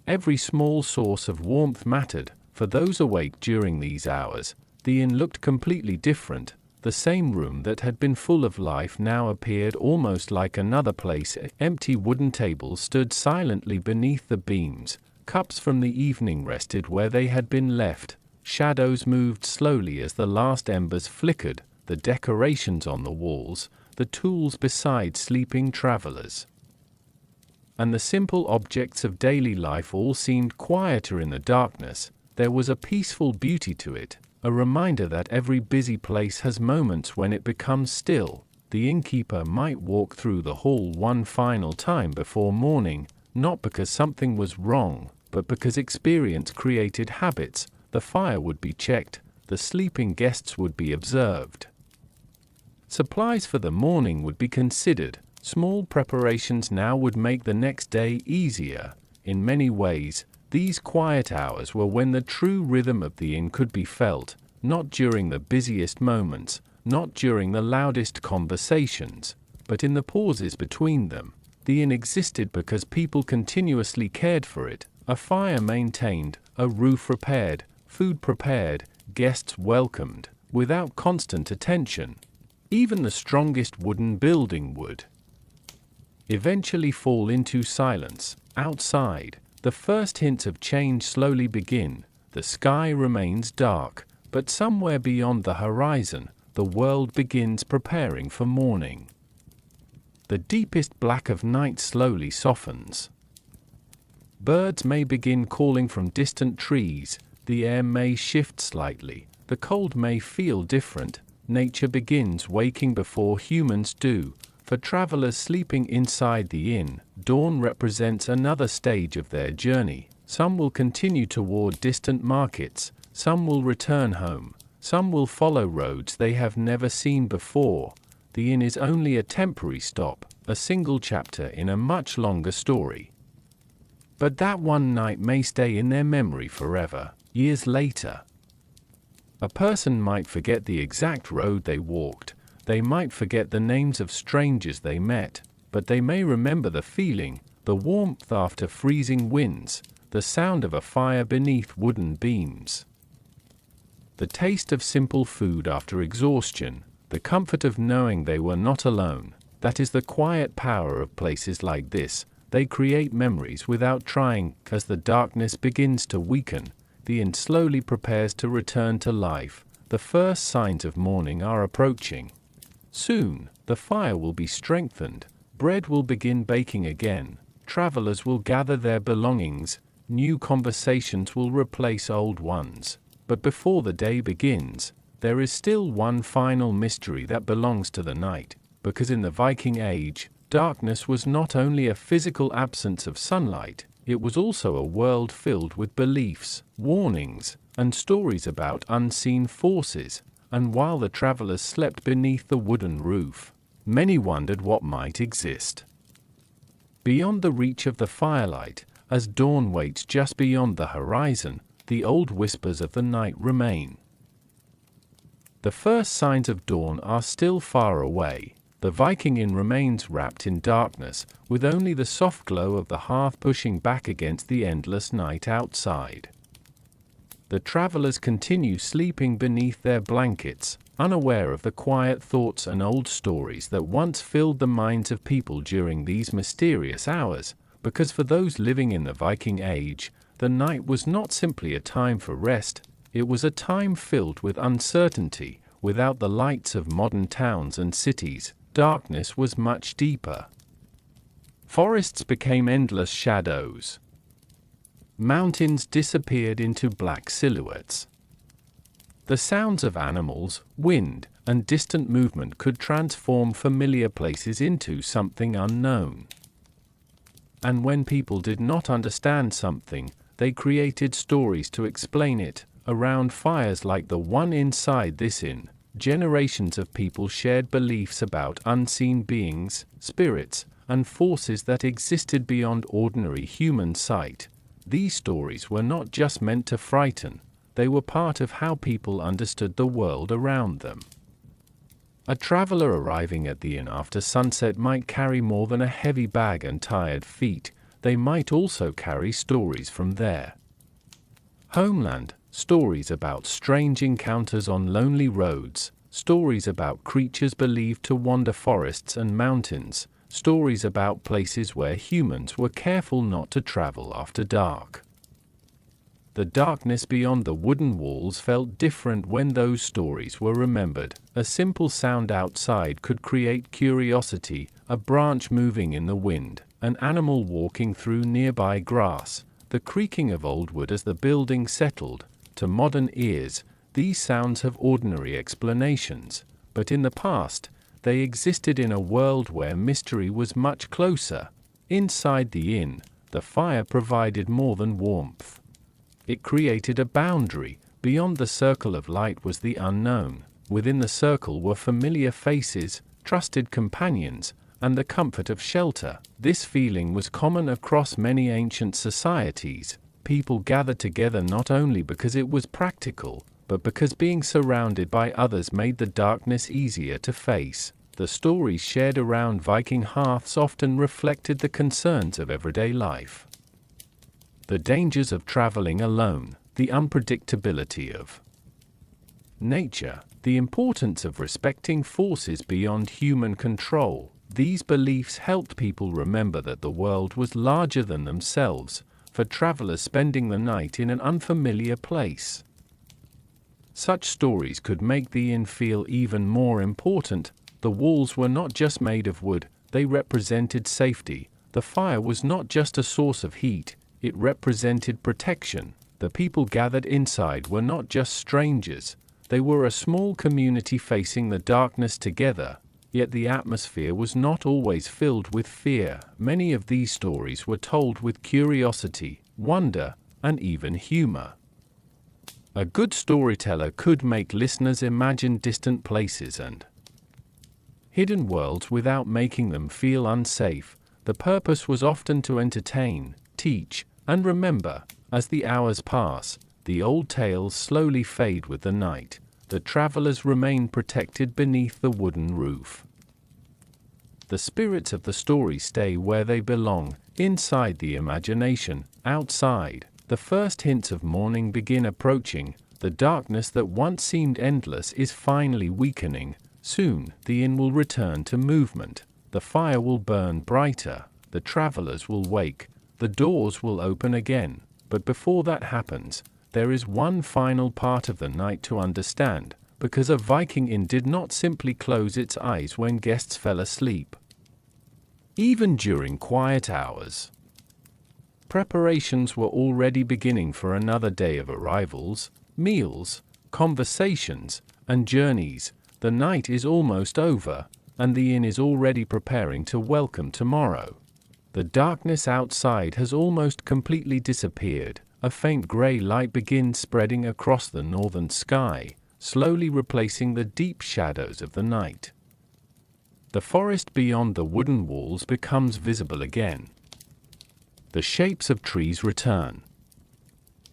Every small source of warmth mattered. For those awake during these hours, the inn looked completely different. The same room that had been full of life now appeared almost like another place. Empty wooden tables stood silently beneath the beams. Cups from the evening rested where they had been left. Shadows moved slowly as the last embers flickered. The decorations on the walls, the tools beside sleeping travelers, and the simple objects of daily life all seemed quieter in the darkness. There was a peaceful beauty to it, a reminder that every busy place has moments when it becomes still. The innkeeper might walk through the hall one final time before morning, not because something was wrong, but because experience created habits. The fire would be checked, the sleeping guests would be observed. Supplies for the morning would be considered. Small preparations now would make the next day easier. In many ways, these quiet hours were when the true rhythm of the inn could be felt, not during the busiest moments, not during the loudest conversations, but in the pauses between them. The inn existed because people continuously cared for it. A fire maintained, a roof repaired, food prepared, guests welcomed, without constant attention. Even the strongest wooden building would eventually fall into silence. Outside, the first hints of change slowly begin. The sky remains dark, but somewhere beyond the horizon, the world begins preparing for morning. The deepest black of night slowly softens. Birds may begin calling from distant trees, the air may shift slightly, the cold may feel different. Nature begins waking before humans do. For travelers sleeping inside the inn, dawn represents another stage of their journey. Some will continue toward distant markets, some will return home, some will follow roads they have never seen before. The inn is only a temporary stop, a single chapter in a much longer story. But that one night may stay in their memory forever. Years later, a person might forget the exact road they walked, they might forget the names of strangers they met, but they may remember the feeling, the warmth after freezing winds, the sound of a fire beneath wooden beams, the taste of simple food after exhaustion, the comfort of knowing they were not alone. That is the quiet power of places like this. They create memories without trying. As the darkness begins to weaken, the inn slowly prepares to return to life. The first signs of morning are approaching. Soon, the fire will be strengthened, bread will begin baking again, travelers will gather their belongings, new conversations will replace old ones. But before the day begins, there is still one final mystery that belongs to the night, because in the Viking Age, darkness was not only a physical absence of sunlight, it was also a world filled with beliefs, warnings, and stories about unseen forces. And while the travelers slept beneath the wooden roof, many wondered what might exist beyond the reach of the firelight. As dawn waits just beyond the horizon, the old whispers of the night remain. The first signs of dawn are still far away. The Viking inn remains wrapped in darkness, with only the soft glow of the hearth pushing back against the endless night outside. The travelers continue sleeping beneath their blankets, unaware of the quiet thoughts and old stories that once filled the minds of people during these mysterious hours, because for those living in the Viking Age, the night was not simply a time for rest, it was a time filled with uncertainty. Without the lights of modern towns and cities, darkness was much deeper. Forests became endless shadows. Mountains disappeared into black silhouettes. The sounds of animals, wind, and distant movement could transform familiar places into something unknown. And when people did not understand something, they created stories to explain it. Around fires like the one inside this inn, generations of people shared beliefs about unseen beings, spirits, and forces that existed beyond ordinary human sight. These stories were not just meant to frighten, they were part of how people understood the world around them. A traveler arriving at the inn after sunset might carry more than a heavy bag and tired feet. They might also carry stories from their homeland, stories about strange encounters on lonely roads, stories about creatures believed to wander forests and mountains, stories about places where humans were careful not to travel after dark. The darkness beyond the wooden walls felt different when those stories were remembered. A simple sound outside could create curiosity, a branch moving in the wind, an animal walking through nearby grass, the creaking of old wood as the building settled. To modern ears, these sounds have ordinary explanations, but in the past, they existed in a world where mystery was much closer. Inside the inn, the fire provided more than warmth. It created a boundary. Beyond the circle of light was the unknown. Within the circle were familiar faces, trusted companions, and the comfort of shelter. This feeling was common across many ancient societies. People gathered together not only because it was practical, but because being surrounded by others made the darkness easier to face. The stories shared around Viking hearths often reflected the concerns of everyday life. The dangers of traveling alone, the unpredictability of nature, the importance of respecting forces beyond human control. These beliefs helped people remember that the world was larger than themselves, for travelers spending the night in an unfamiliar place. Such stories could make the inn feel even more important. The walls were not just made of wood, they represented safety. The fire was not just a source of heat, it represented protection. The people gathered inside were not just strangers, they were a small community facing the darkness together. Yet the atmosphere was not always filled with fear. Many of these stories were told with curiosity, wonder, and even humor. A good storyteller could make listeners imagine distant places and hidden worlds without making them feel unsafe. The purpose was often to entertain, teach, and remember. As the hours pass, the old tales slowly fade with the night. The travelers remain protected beneath the wooden roof. The spirits of the story stay where they belong, inside the imagination. Outside, the first hints of morning begin approaching. The darkness that once seemed endless is finally weakening. Soon, the inn will return to movement. The fire will burn brighter. The travelers will wake. The doors will open again. But before that happens, there is one final part of the night to understand, because a Viking inn did not simply close its eyes when guests fell asleep. Even during quiet hours, preparations were already beginning for another day of arrivals, meals, conversations, and journeys. The night is almost over, and the inn is already preparing to welcome tomorrow. The darkness outside has almost completely disappeared. A faint gray light begins spreading across the northern sky, slowly replacing the deep shadows of the night. The forest beyond the wooden walls becomes visible again. The shapes of trees return.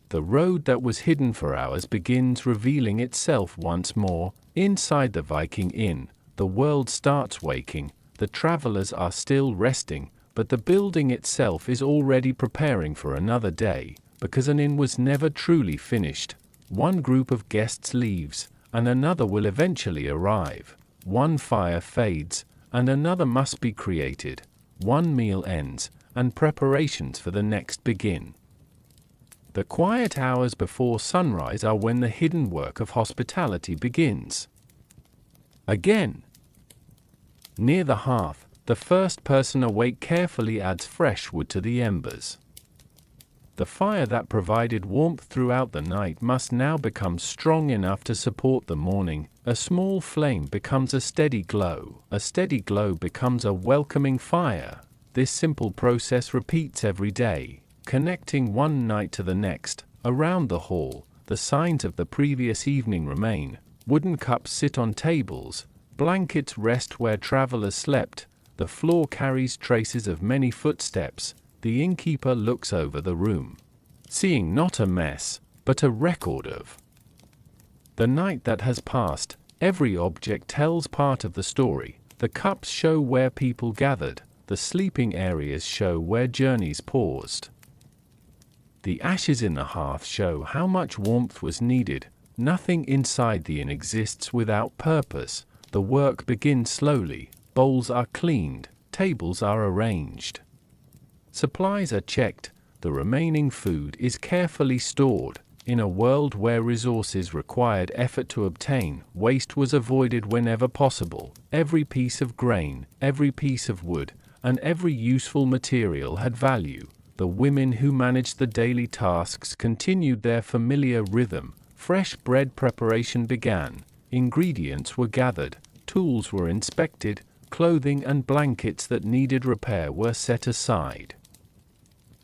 The road that was hidden for hours begins revealing itself once more. Inside the Viking inn, the world starts waking. The travelers are still resting, but the building itself is already preparing for another day. Because an inn was never truly finished. One group of guests leaves, and another will eventually arrive. One fire fades, and another must be created. One meal ends, and preparations for the next begin. The quiet hours before sunrise are when the hidden work of hospitality begins. Again, near the hearth, the first person awake carefully adds fresh wood to the embers. The fire that provided warmth throughout the night must now become strong enough to support the morning. A small flame becomes a steady glow. A steady glow becomes a welcoming fire. This simple process repeats every day, connecting one night to the next. Around the hall, the signs of the previous evening remain. Wooden cups sit on tables. Blankets rest where travelers slept. The floor carries traces of many footsteps. The innkeeper looks over the room. Seeing not a mess, but a record of the night that has passed. Every object tells part of the story. The cups show where people gathered, the sleeping areas show where journeys paused. The ashes in the hearth show how much warmth was needed. Nothing inside the inn exists without purpose. The work begins slowly, bowls are cleaned, tables are arranged. Supplies are checked, the remaining food is carefully stored. In a world where resources required effort to obtain, waste was avoided whenever possible. Every piece of grain, every piece of wood, and every useful material had value. The women who managed the daily tasks continued their familiar rhythm. Fresh bread preparation began, ingredients were gathered, tools were inspected, clothing and blankets that needed repair were set aside.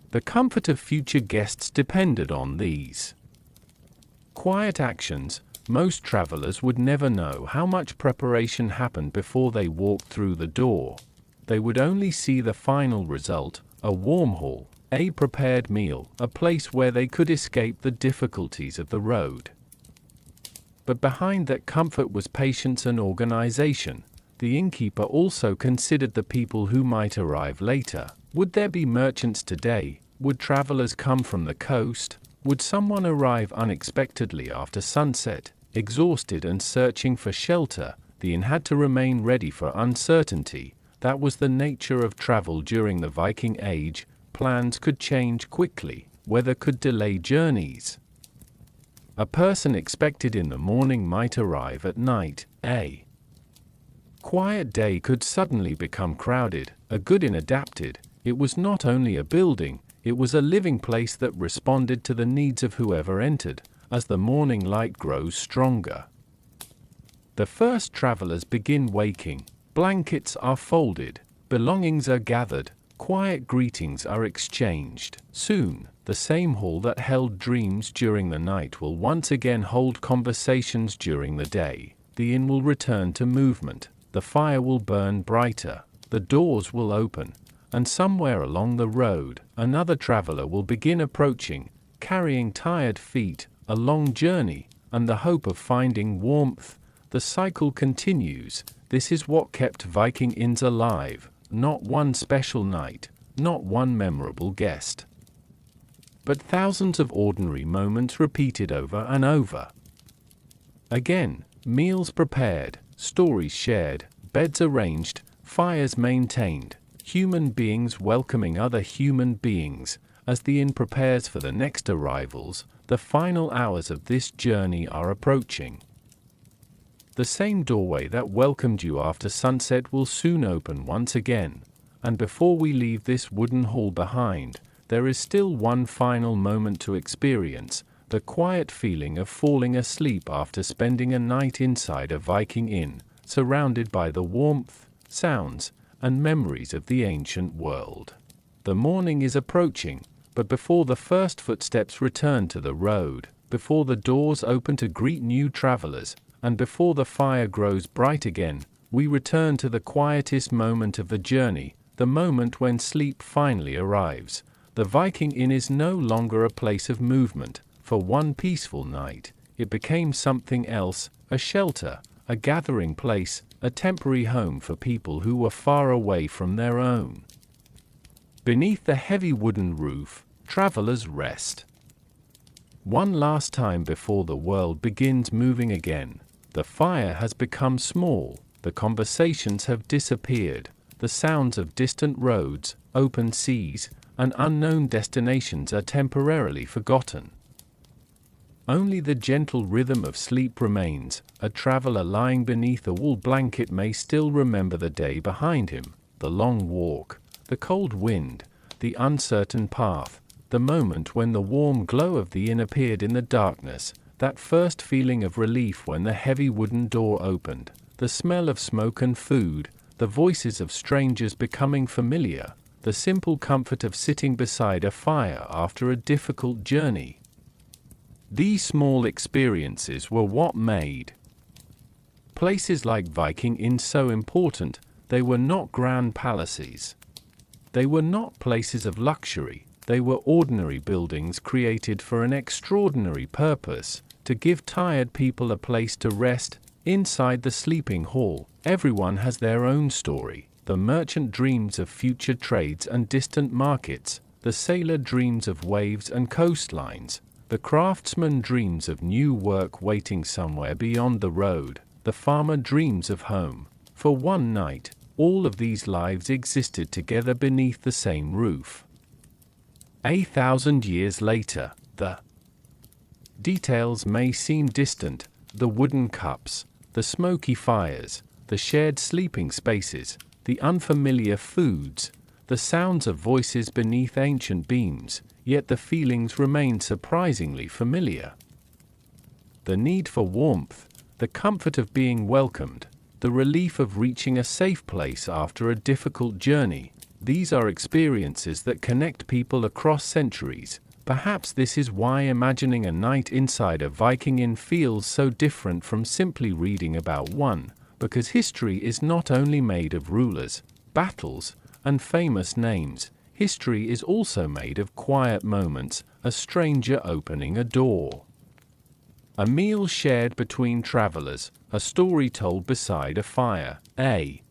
The comfort of future guests depended on these quiet actions. Most travelers would never know how much preparation happened before they walked through the door. They would only see the final result, a warm hall, a prepared meal, a place where they could escape the difficulties of the road. But behind that comfort was patience and organization. The innkeeper also considered the people who might arrive later. Would there be merchants today? Would travelers come from the coast? Would someone arrive unexpectedly after sunset? Exhausted and searching for shelter, the inn had to remain ready for uncertainty. That was the nature of travel during the Viking Age. Plans could change quickly, weather could delay journeys. A person expected in the morning might arrive at night. A quiet day could suddenly become crowded. A good inn adapted. It was not only a building, it was a living place that responded to the needs of whoever entered. As the morning light grows stronger, the first travelers begin waking. Blankets are folded, belongings are gathered, quiet greetings are exchanged. Soon, the same hall that held dreams during the night will once again hold conversations during the day. The inn will return to movement, the fire will burn brighter, the doors will open, and somewhere along the road, another traveler will begin approaching, carrying tired feet, a long journey, and the hope of finding warmth. The cycle continues. This is what kept Viking inns alive. Not one special night, not one memorable guest, but thousands of ordinary moments repeated over and over again. Meals prepared, stories shared, beds arranged, fires maintained, human beings welcoming other human beings. As the inn prepares for the next arrivals, the final hours of this journey are approaching. The same doorway that welcomed you after sunset will soon open once again, and before we leave this wooden hall behind, there is still one final moment to experience, the quiet feeling of falling asleep after spending a night inside a Viking inn, surrounded by the warmth, sounds, and memories of the ancient world. The morning is approaching, but before the first footsteps return to the road, before the doors open to greet new travelers, and before the fire grows bright again, we return to the quietest moment of the journey, the moment when sleep finally arrives. The Viking Inn is no longer a place of movement. For one peaceful night, it became something else, a shelter, a gathering place, a temporary home for people who were far away from their own. Beneath the heavy wooden roof, travelers rest. One last time before the world begins moving again. The fire has become small, the conversations have disappeared, the sounds of distant roads, open seas, and unknown destinations are temporarily forgotten. Only the gentle rhythm of sleep remains. A traveler lying beneath a wool blanket may still remember the day behind him, the long walk, the cold wind, the uncertain path, the moment when the warm glow of the inn appeared in the darkness, that first feeling of relief when the heavy wooden door opened, the smell of smoke and food, the voices of strangers becoming familiar, the simple comfort of sitting beside a fire after a difficult journey. These small experiences were what made places like Viking Inns so important. They were not grand palaces. They were not places of luxury. They were ordinary buildings created for an extraordinary purpose, to give tired people a place to rest. Inside the sleeping hall, everyone has their own story. The merchant dreams of future trades and distant markets. The sailor dreams of waves and coastlines. The craftsman dreams of new work waiting somewhere beyond the road. The farmer dreams of home. For one night, all of these lives existed together beneath the same roof. 1,000 years later, the details may seem distant: the wooden cups, the smoky fires, the shared sleeping spaces, the unfamiliar foods, the sounds of voices beneath ancient beams, yet the feelings remain surprisingly familiar. The need for warmth, the comfort of being welcomed, the relief of reaching a safe place after a difficult journey, these are experiences that connect people across centuries. Perhaps this is why imagining a night inside a Viking inn feels so different from simply reading about one, because history is not only made of rulers, battles, and famous names. History is also made of quiet moments, a stranger opening a door, a meal shared between travelers, a story told beside a fire, a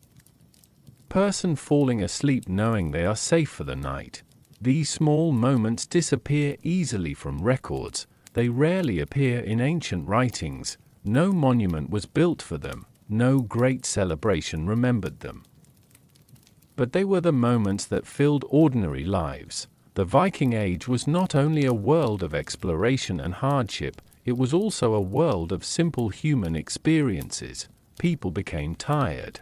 person falling asleep knowing they are safe for the night. These small moments disappear easily from records. They rarely appear in ancient writings. No monument was built for them. No great celebration remembered them. But they were the moments that filled ordinary lives. The Viking Age was not only a world of exploration and hardship, it was also a world of simple human experiences. People became tired.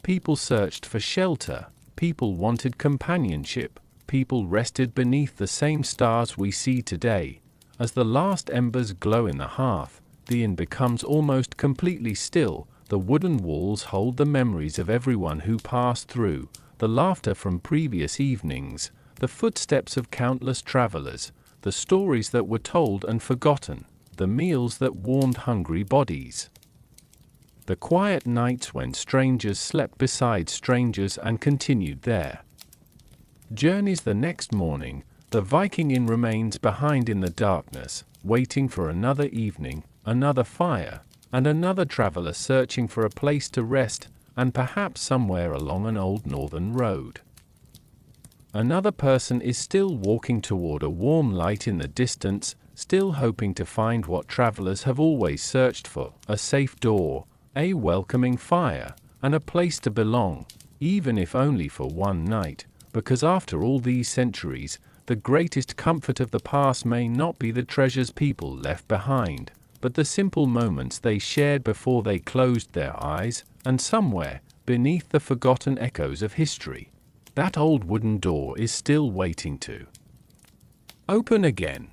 People searched for shelter. People wanted companionship. People rested beneath the same stars we see today. As the last embers glow in the hearth, the inn becomes almost completely still. The wooden walls hold the memories of everyone who passed through, the laughter from previous evenings, the footsteps of countless travelers, the stories that were told and forgotten, the meals that warmed hungry bodies, the quiet nights when strangers slept beside strangers and continued their journeys the next morning. The Viking inn remains behind in the darkness, waiting for another evening, another fire, and another traveler searching for a place to rest, and perhaps somewhere along an old northern road. Another person is still walking toward a warm light in the distance, still hoping to find what travelers have always searched for: a safe door, a welcoming fire, and a place to belong, even if only for one night. Because after all these centuries, the greatest comfort of the past may not be the treasures people left behind, but the simple moments they shared before they closed their eyes. And somewhere, beneath the forgotten echoes of history, that old wooden door is still waiting to open again.